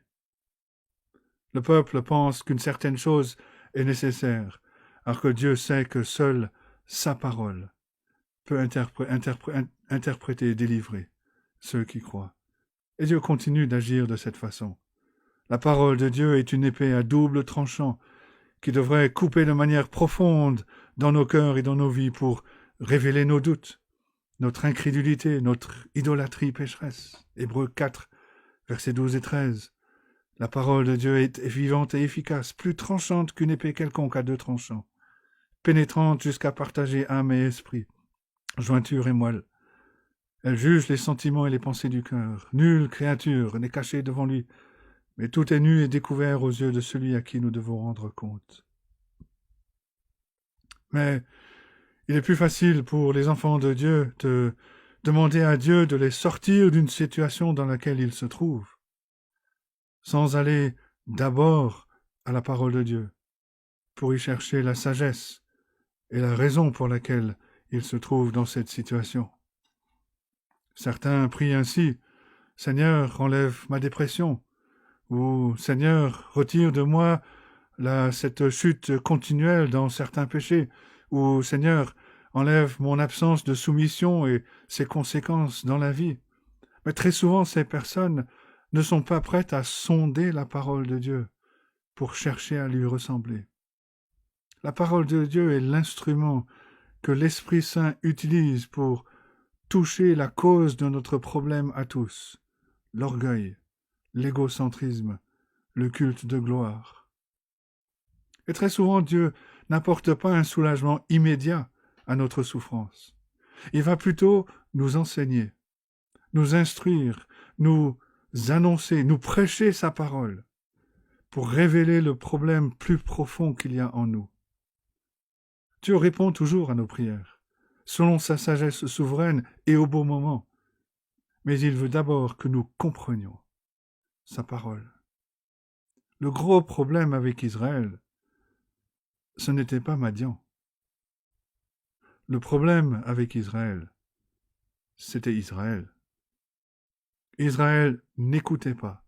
Le peuple pense qu'une certaine chose est nécessaire, alors que Dieu sait que seule sa parole peut interpréter et délivrer ceux qui croient. Et Dieu continue d'agir de cette façon. La parole de Dieu est une épée à double tranchant qui devrait couper de manière profonde dans nos cœurs et dans nos vies pour révéler nos doutes, notre incrédulité, notre idolâtrie pécheresse. Hébreux 4, versets 12 et 13. La parole de Dieu est vivante et efficace, plus tranchante qu'une épée quelconque à deux tranchants, pénétrante jusqu'à partager âme et esprit, jointure et moelle. Elle juge les sentiments et les pensées du cœur. Nulle créature n'est cachée devant lui, mais tout est nu et découvert aux yeux de celui à qui nous devons rendre compte. Mais il est plus facile pour les enfants de Dieu de demander à Dieu de les sortir d'une situation dans laquelle ils se trouvent, sans aller d'abord à la parole de Dieu, pour y chercher la sagesse et la raison pour laquelle ils se trouvent dans cette situation. Certains prient ainsi, « Seigneur, enlève ma dépression » ou « Seigneur, retire de moi cette chute continuelle dans certains péchés » ou « Seigneur, enlève mon absence de soumission et ses conséquences dans la vie ». Mais très souvent, ces personnes ne sont pas prêtes à sonder la parole de Dieu pour chercher à lui ressembler. La parole de Dieu est l'instrument que l'Esprit Saint utilise pour toucher la cause de notre problème à tous, l'orgueil, l'égocentrisme, le culte de gloire. Et très souvent, Dieu n'apporte pas un soulagement immédiat à notre souffrance. Il va plutôt nous enseigner, nous instruire, nous annoncer, nous prêcher sa parole pour révéler le problème plus profond qu'il y a en nous. Dieu répond toujours à nos prières, selon sa sagesse souveraine et au bon moment. Mais il veut d'abord que nous comprenions sa parole. Le gros problème avec Israël, ce n'était pas Madian. Le problème avec Israël, c'était Israël. Israël n'écoutait pas,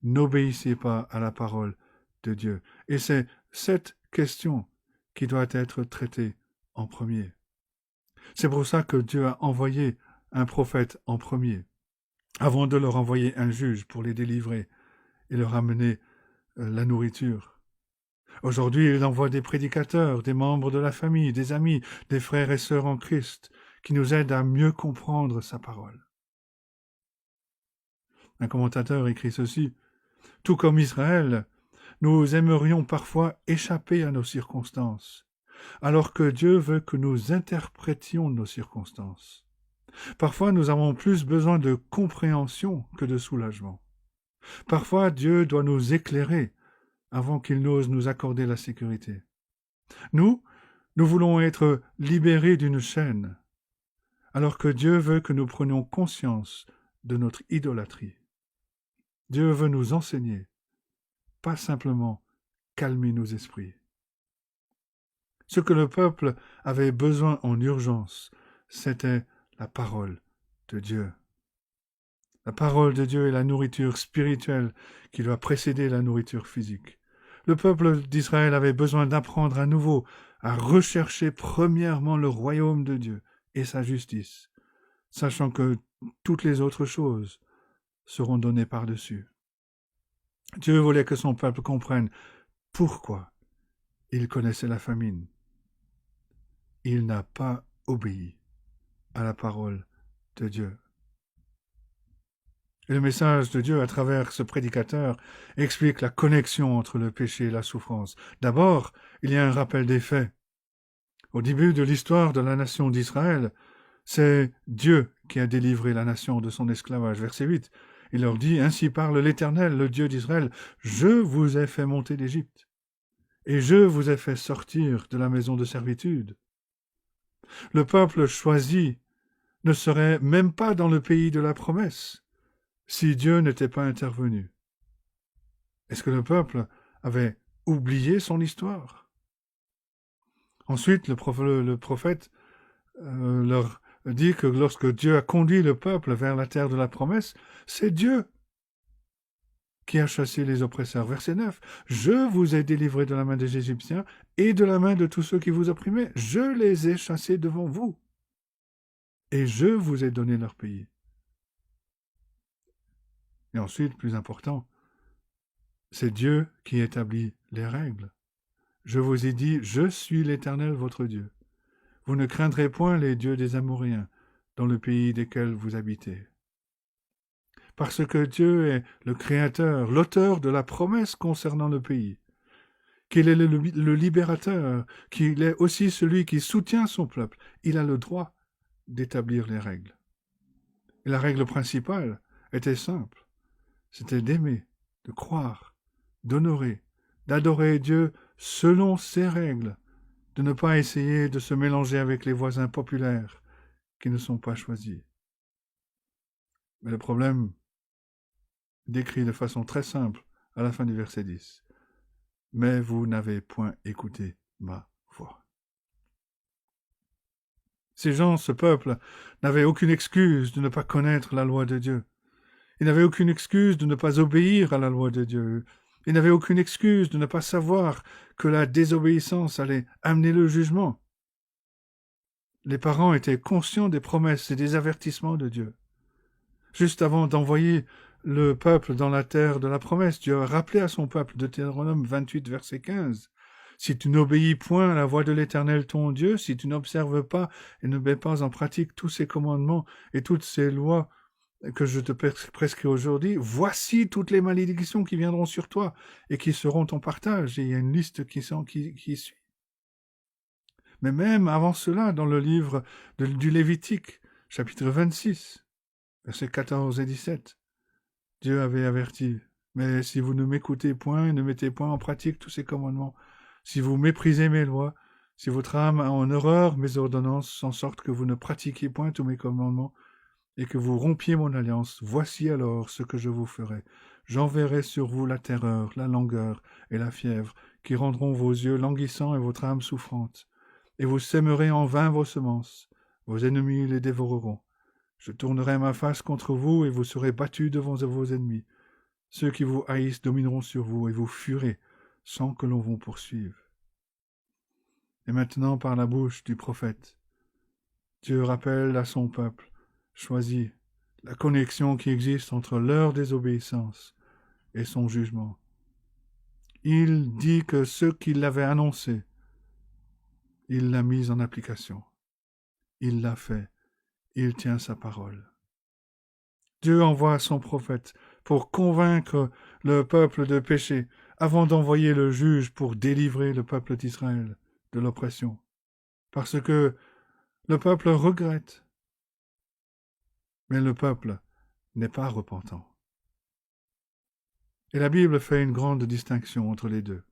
n'obéissait pas à la parole de Dieu. Et c'est cette question qui doit être traitée en premier. C'est pour ça que Dieu a envoyé un prophète en premier, avant de leur envoyer un juge pour les délivrer et leur amener la nourriture. Aujourd'hui, il envoie des prédicateurs, des membres de la famille, des amis, des frères et sœurs en Christ, qui nous aident à mieux comprendre sa parole. Un commentateur écrit ceci, « Tout comme Israël, nous aimerions parfois échapper à nos circonstances, alors que Dieu veut que nous interprétions nos circonstances. Parfois, nous avons plus besoin de compréhension que de soulagement. Parfois, Dieu doit nous éclairer avant qu'il n'ose nous accorder la sécurité. Nous voulons être libérés d'une chaîne, alors que Dieu veut que nous prenions conscience de notre idolâtrie. Dieu veut nous enseigner, pas simplement calmer nos esprits. Ce que le peuple avait besoin en urgence, c'était la parole de Dieu. La parole de Dieu est la nourriture spirituelle qui doit précéder la nourriture physique. Le peuple d'Israël avait besoin d'apprendre à nouveau à rechercher premièrement le royaume de Dieu et sa justice, sachant que toutes les autres choses seront données par-dessus. Dieu voulait que son peuple comprenne pourquoi il connaissait la famine. Il n'a pas obéi à la parole de Dieu. Et le message de Dieu à travers ce prédicateur explique la connexion entre le péché et la souffrance. D'abord, il y a un rappel des faits. Au début de l'histoire de la nation d'Israël, c'est Dieu qui a délivré la nation de son esclavage. Verset 8, il leur dit, « Ainsi parle l'Éternel, le Dieu d'Israël, je vous ai fait monter d'Égypte, et je vous ai fait sortir de la maison de servitude. » Le peuple choisi ne serait même pas dans le pays de la promesse si Dieu n'était pas intervenu. Est-ce que le peuple avait oublié son histoire? Ensuite, le prophète leur dit que lorsque Dieu a conduit le peuple vers la terre de la promesse, c'est Dieu qui a chassé les oppresseurs. Verset 9, « Je vous ai délivré de la main des Égyptiens et de la main de tous ceux qui vous opprimaient. Je les ai chassés devant vous et je vous ai donné leur pays. » Et ensuite, plus important, c'est Dieu qui établit les règles. Je vous ai dit, je suis l'Éternel votre Dieu. Vous ne craindrez point les dieux des Amoréens dans le pays desquels vous habitez. Parce que Dieu est le Créateur, l'auteur de la promesse concernant le pays, qu'il est le libérateur, qu'il est aussi celui qui soutient son peuple, il a le droit d'établir les règles. Et la règle principale était simple, c'était d'aimer, de croire, d'honorer, d'adorer Dieu selon ses règles, de ne pas essayer de se mélanger avec les voisins populaires qui ne sont pas choisis. Mais le problème, décrit de façon très simple à la fin du verset 10, « Mais vous n'avez point écouté ma voix. » Ces gens, ce peuple, n'avaient aucune excuse de ne pas connaître la loi de Dieu. Ils n'avaient aucune excuse de ne pas obéir à la loi de Dieu. Ils n'avaient aucune excuse de ne pas savoir que la désobéissance allait amener le jugement. Les parents étaient conscients des promesses et des avertissements de Dieu. Juste avant d'envoyer le peuple dans la terre de la promesse, Dieu a rappelé à son peuple, Deutéronome 28, verset 15, « Si tu n'obéis point à la voix de l'Éternel ton Dieu, si tu n'observes pas et ne mets pas en pratique tous ces commandements et toutes ces lois que je te prescris aujourd'hui, voici toutes les malédictions qui viendront sur toi et qui seront ton partage. » Et il y a une liste qui suit. Mais même avant cela, dans le livre du Lévitique, chapitre 26, versets 14 et 17, Dieu avait averti, « Mais si vous ne m'écoutez point et ne mettez point en pratique tous ces commandements, si vous méprisez mes lois, si votre âme a en horreur mes ordonnances, en sorte que vous ne pratiquiez point tous mes commandements, et que vous rompiez mon alliance, voici alors ce que je vous ferai. J'enverrai sur vous la terreur, la langueur et la fièvre, qui rendront vos yeux languissants et votre âme souffrante. Et vous sèmerez en vain vos semences, vos ennemis les dévoreront. Je tournerai ma face contre vous et vous serez battus devant vos ennemis. Ceux qui vous haïssent domineront sur vous et vous fuirez sans que l'on vous poursuive. » Et maintenant, par la bouche du prophète, Dieu rappelle à son peuple choisi la connexion qui existe entre leur désobéissance et son jugement. Il dit que ce qu'il avait annoncé, il l'a mis en application. Il l'a fait. Il tient sa parole. Dieu envoie son prophète pour convaincre le peuple de péché avant d'envoyer le juge pour délivrer le peuple d'Israël de l'oppression. Parce que le peuple regrette, mais le peuple n'est pas repentant. Et la Bible fait une grande distinction entre les deux.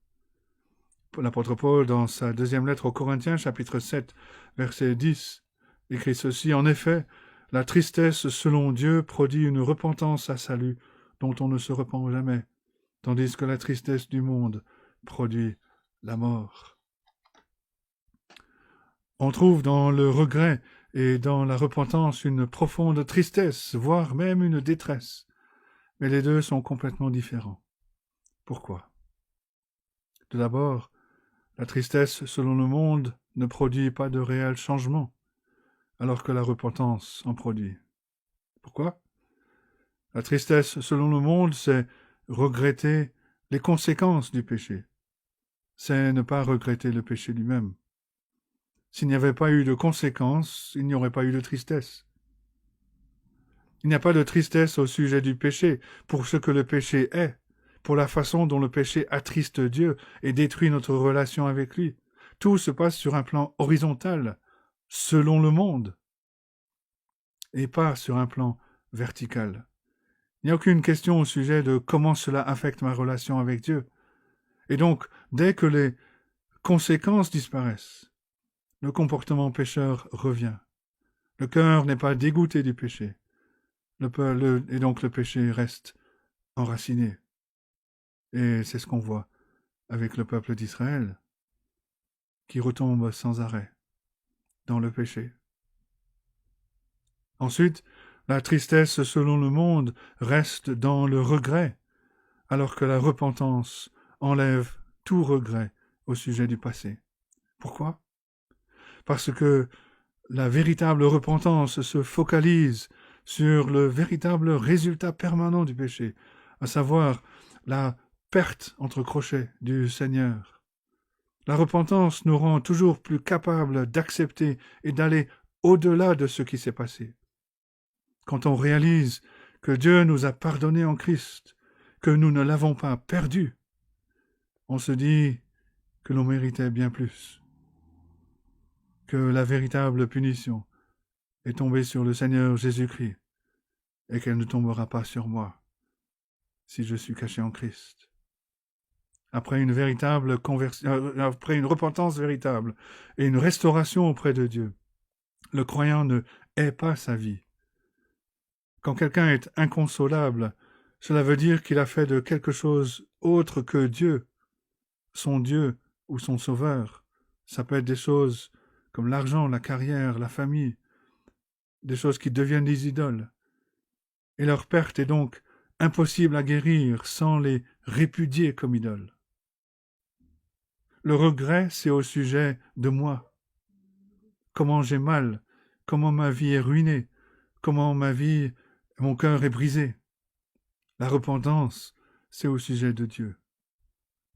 L'apôtre Paul, dans sa deuxième lettre aux Corinthiens, chapitre 7, verset 10, écrit ceci, « En effet, la tristesse selon Dieu produit une repentance à salut dont on ne se repent jamais, tandis que la tristesse du monde produit la mort. » On trouve dans le regret et dans la repentance une profonde tristesse, voire même une détresse. Mais les deux sont complètement différents. Pourquoi? Tout d'abord, La tristesse, selon le monde, ne produit pas de réel changement, alors que la repentance en produit. Pourquoi? La tristesse, selon le monde, c'est regretter les conséquences du péché. C'est ne pas regretter le péché lui-même. S'il n'y avait pas eu de conséquences, il n'y aurait pas eu de tristesse. Il n'y a pas de tristesse au sujet du péché, pour ce que le péché est, pour la façon dont le péché attriste Dieu et détruit notre relation avec lui. Tout se passe sur un plan horizontal, selon le monde, et pas sur un plan vertical. Il n'y a aucune question au sujet de comment cela affecte ma relation avec Dieu. Et donc, dès que les conséquences disparaissent, le comportement pécheur revient. Le cœur n'est pas dégoûté du péché. Et donc le péché reste enraciné. Et c'est ce qu'on voit avec le peuple d'Israël, qui retombe sans arrêt dans le péché. Ensuite, la tristesse selon le monde reste dans le regret, alors que la repentance enlève tout regret au sujet du passé. Pourquoi? Parce que la véritable repentance se focalise sur le véritable résultat permanent du péché, à savoir la perte entre crochets du Seigneur. La repentance nous rend toujours plus capables d'accepter et d'aller au-delà de ce qui s'est passé. Quand on réalise que Dieu nous a pardonné en Christ, que nous ne l'avons pas perdu, on se dit que l'on méritait bien plus, que la véritable punition est tombée sur le Seigneur Jésus-Christ et qu'elle ne tombera pas sur moi si je suis caché en Christ. Après une repentance véritable et une restauration auprès de Dieu, le croyant ne hait pas sa vie. Quand quelqu'un est inconsolable, cela veut dire qu'il a fait de quelque chose autre que Dieu, son Dieu ou son Sauveur. Ça peut être des choses comme l'argent, la carrière, la famille, des choses qui deviennent des idoles. Et leur perte est donc impossible à guérir sans les répudier comme idoles. Le regret, c'est au sujet de moi. Comment j'ai mal, comment ma vie est ruinée, comment mon cœur est brisé. La repentance, c'est au sujet de Dieu.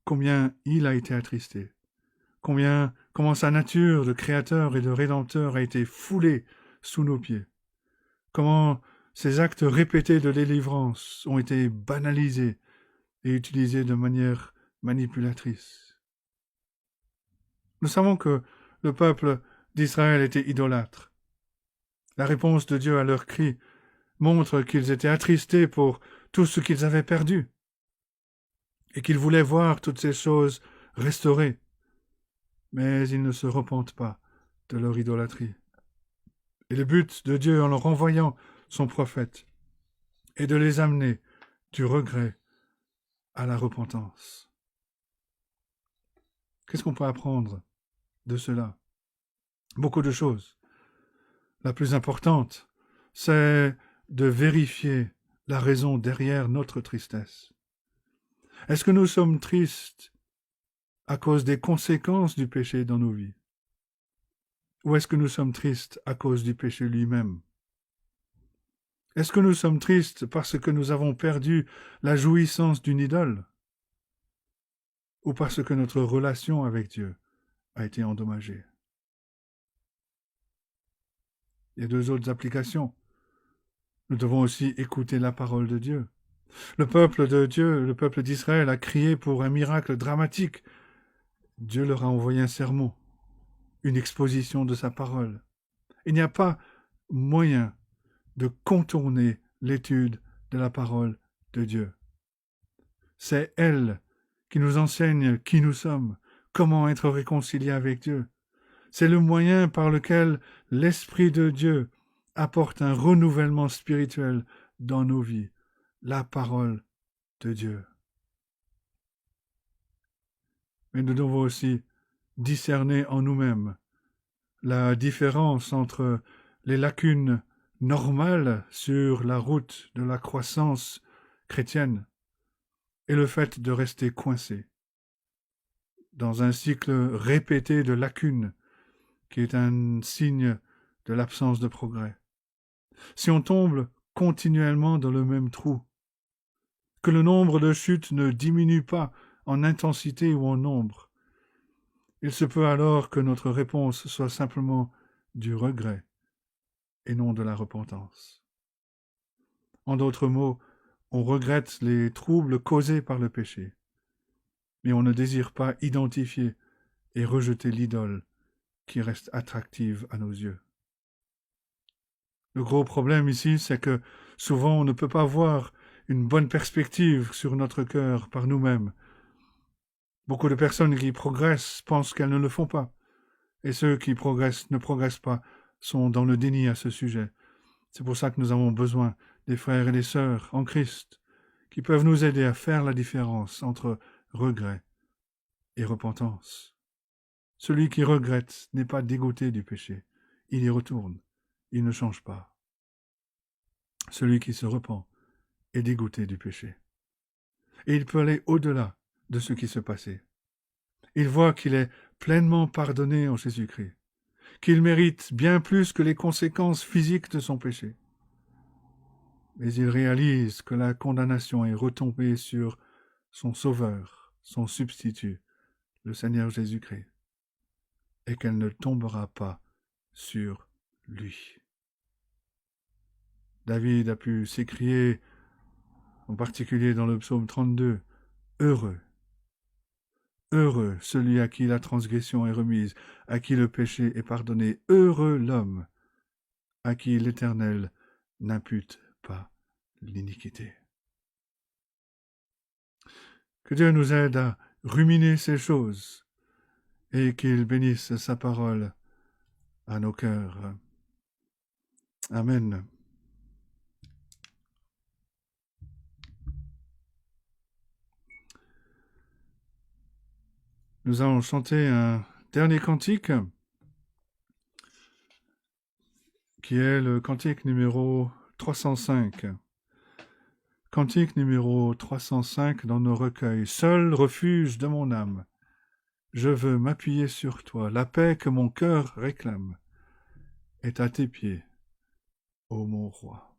Combien il a été attristé. Comment sa nature de créateur et de rédempteur a été foulée sous nos pieds. Comment ces actes répétés de délivrance ont été banalisés et utilisés de manière manipulatrice. Nous savons que le peuple d'Israël était idolâtre. La réponse de Dieu à leurs cris montre qu'ils étaient attristés pour tout ce qu'ils avaient perdu et qu'ils voulaient voir toutes ces choses restaurées. Mais ils ne se repentent pas de leur idolâtrie. Et le but de Dieu en leur envoyant son prophète est de les amener du regret à la repentance. Qu'est-ce qu'on peut apprendre de cela? Beaucoup de choses. La plus importante, c'est de vérifier la raison derrière notre tristesse. Est-ce que nous sommes tristes à cause des conséquences du péché dans nos vies? Ou est-ce que nous sommes tristes à cause du péché lui-même? Est-ce que nous sommes tristes parce que nous avons perdu la jouissance d'une idole? Ou parce que notre relation avec Dieu a été endommagée? Il y a deux autres applications. Nous devons aussi écouter la parole de Dieu. Le peuple de Dieu, le peuple d'Israël a crié pour un miracle dramatique. Dieu leur a envoyé un sermon, une exposition de sa parole. Il n'y a pas moyen de contourner l'étude de la parole de Dieu. C'est elle qui nous enseigne qui nous sommes, comment être réconciliés avec Dieu. C'est le moyen par lequel l'Esprit de Dieu apporte un renouvellement spirituel dans nos vies, la parole de Dieu. Mais nous devons aussi discerner en nous-mêmes la différence entre les lacunes normales sur la route de la croissance chrétienne et le fait de rester coincé. dans un cycle répété de lacunes qui est un signe de l'absence de progrès. Si on tombe continuellement dans le même trou, que le nombre de chutes ne diminue pas en intensité ou en nombre, il se peut alors que notre réponse soit simplement du regret et non de la repentance. En d'autres mots, on regrette les troubles causés par le péché, mais on ne désire pas identifier et rejeter l'idole qui reste attractive à nos yeux. Le gros problème ici, c'est que souvent on ne peut pas voir une bonne perspective sur notre cœur par nous-mêmes. Beaucoup de personnes qui progressent pensent qu'elles ne le font pas, et ceux qui progressent ne progressent pas sont dans le déni à ce sujet. C'est pour ça que nous avons besoin des frères et des sœurs en Christ qui peuvent nous aider à faire la différence entre regret et repentance. Celui qui regrette n'est pas dégoûté du péché, il y retourne, il ne change pas. Celui qui se repent est dégoûté du péché. Et il peut aller au-delà de ce qui se passait. Il voit qu'il est pleinement pardonné en Jésus-Christ, qu'il mérite bien plus que les conséquences physiques de son péché. Mais il réalise que la condamnation est retombée sur son Sauveur, son substitut, le Seigneur Jésus-Christ, et qu'elle ne tombera pas sur lui. David a pu s'écrier, en particulier dans le psaume 32, « Heureux, heureux celui à qui la transgression est remise, à qui le péché est pardonné, heureux l'homme à qui l'Éternel n'impute pas l'iniquité. » Que Dieu nous aide à ruminer ces choses et qu'il bénisse sa parole à nos cœurs. Amen. Nous allons chanter un dernier cantique qui est le cantique numéro 305. Cantique numéro 305 dans nos recueils. Seul refuge de mon âme, je veux m'appuyer sur toi. La paix que mon cœur réclame est à tes pieds, ô mon roi.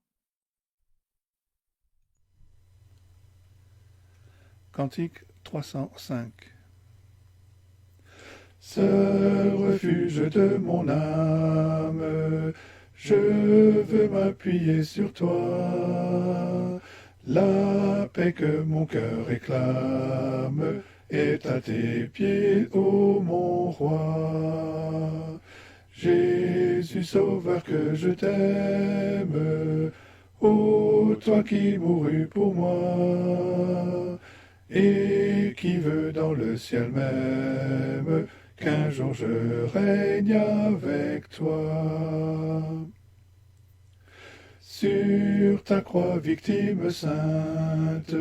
Cantique 305. Seul refuge de mon âme, je veux m'appuyer sur toi. La paix que mon cœur réclame est à tes pieds, ô mon roi. Jésus Sauveur que je t'aime, ô toi qui mourus pour moi, et qui veux dans le ciel même qu'un jour je règne avec toi. Sur ta croix, victime sainte,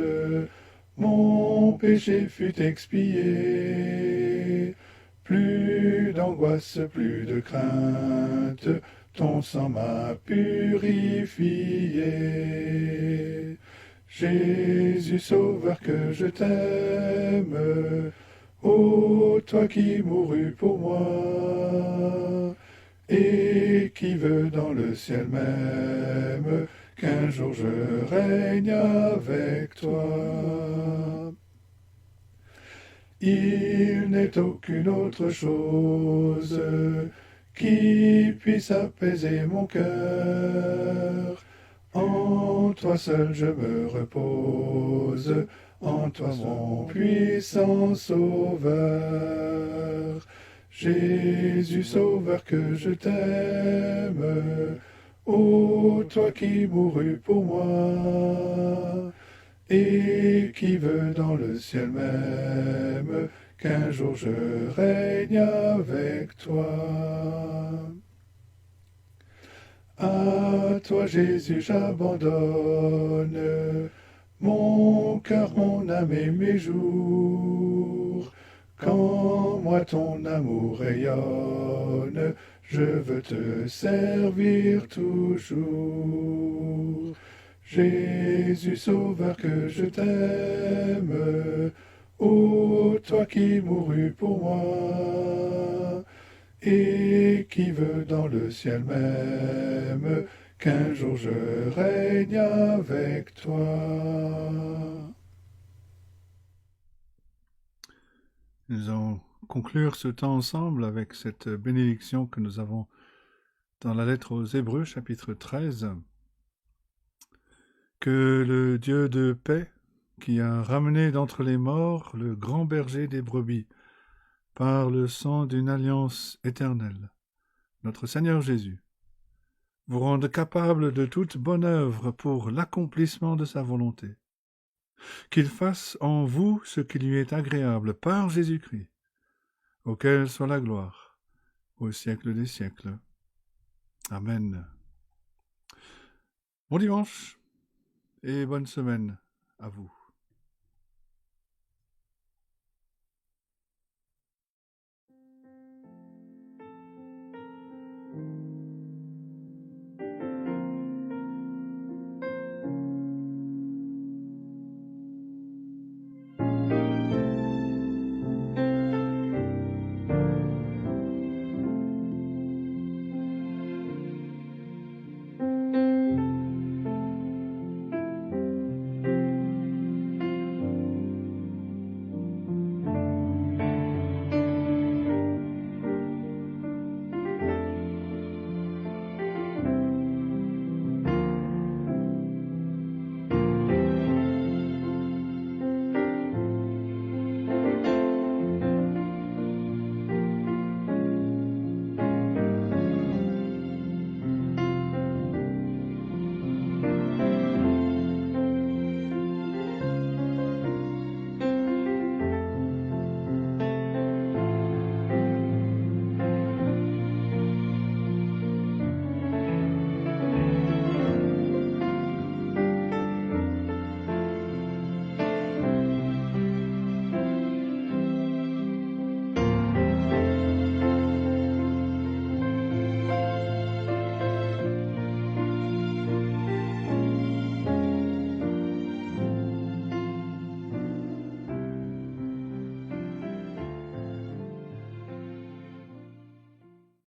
mon péché fut expié. Plus d'angoisse, plus de crainte, ton sang m'a purifié. Jésus Sauveur que je t'aime, ô toi qui mourus pour moi, et qui veux dans le ciel même qu'un jour je règne avec toi. Il n'est aucune autre chose qui puisse apaiser mon cœur. En toi seul je me repose, en toi mon puissant Sauveur. Jésus Sauveur que je t'aime, ô toi qui mourus pour moi, et qui veux dans le ciel même qu'un jour je règne avec toi. À toi Jésus j'abandonne mon cœur, mon âme et mes jours. Quand moi ton amour rayonne, je veux te servir toujours. Jésus Sauveur que je t'aime, Ô toi qui mourus pour moi, et qui veux dans le ciel même, qu'un jour je règne avec toi. Nous allons conclure ce temps ensemble avec cette bénédiction que nous avons dans la lettre aux Hébreux, chapitre 13. Que le Dieu de paix, qui a ramené d'entre les morts le grand berger des brebis, par le sang d'une alliance éternelle, notre Seigneur Jésus, vous rende capable de toute bonne œuvre pour l'accomplissement de sa volonté. Qu'il fasse en vous ce qui lui est agréable par Jésus-Christ, auquel soit la gloire au siècle des siècles. Amen. Bon dimanche et bonne semaine à vous.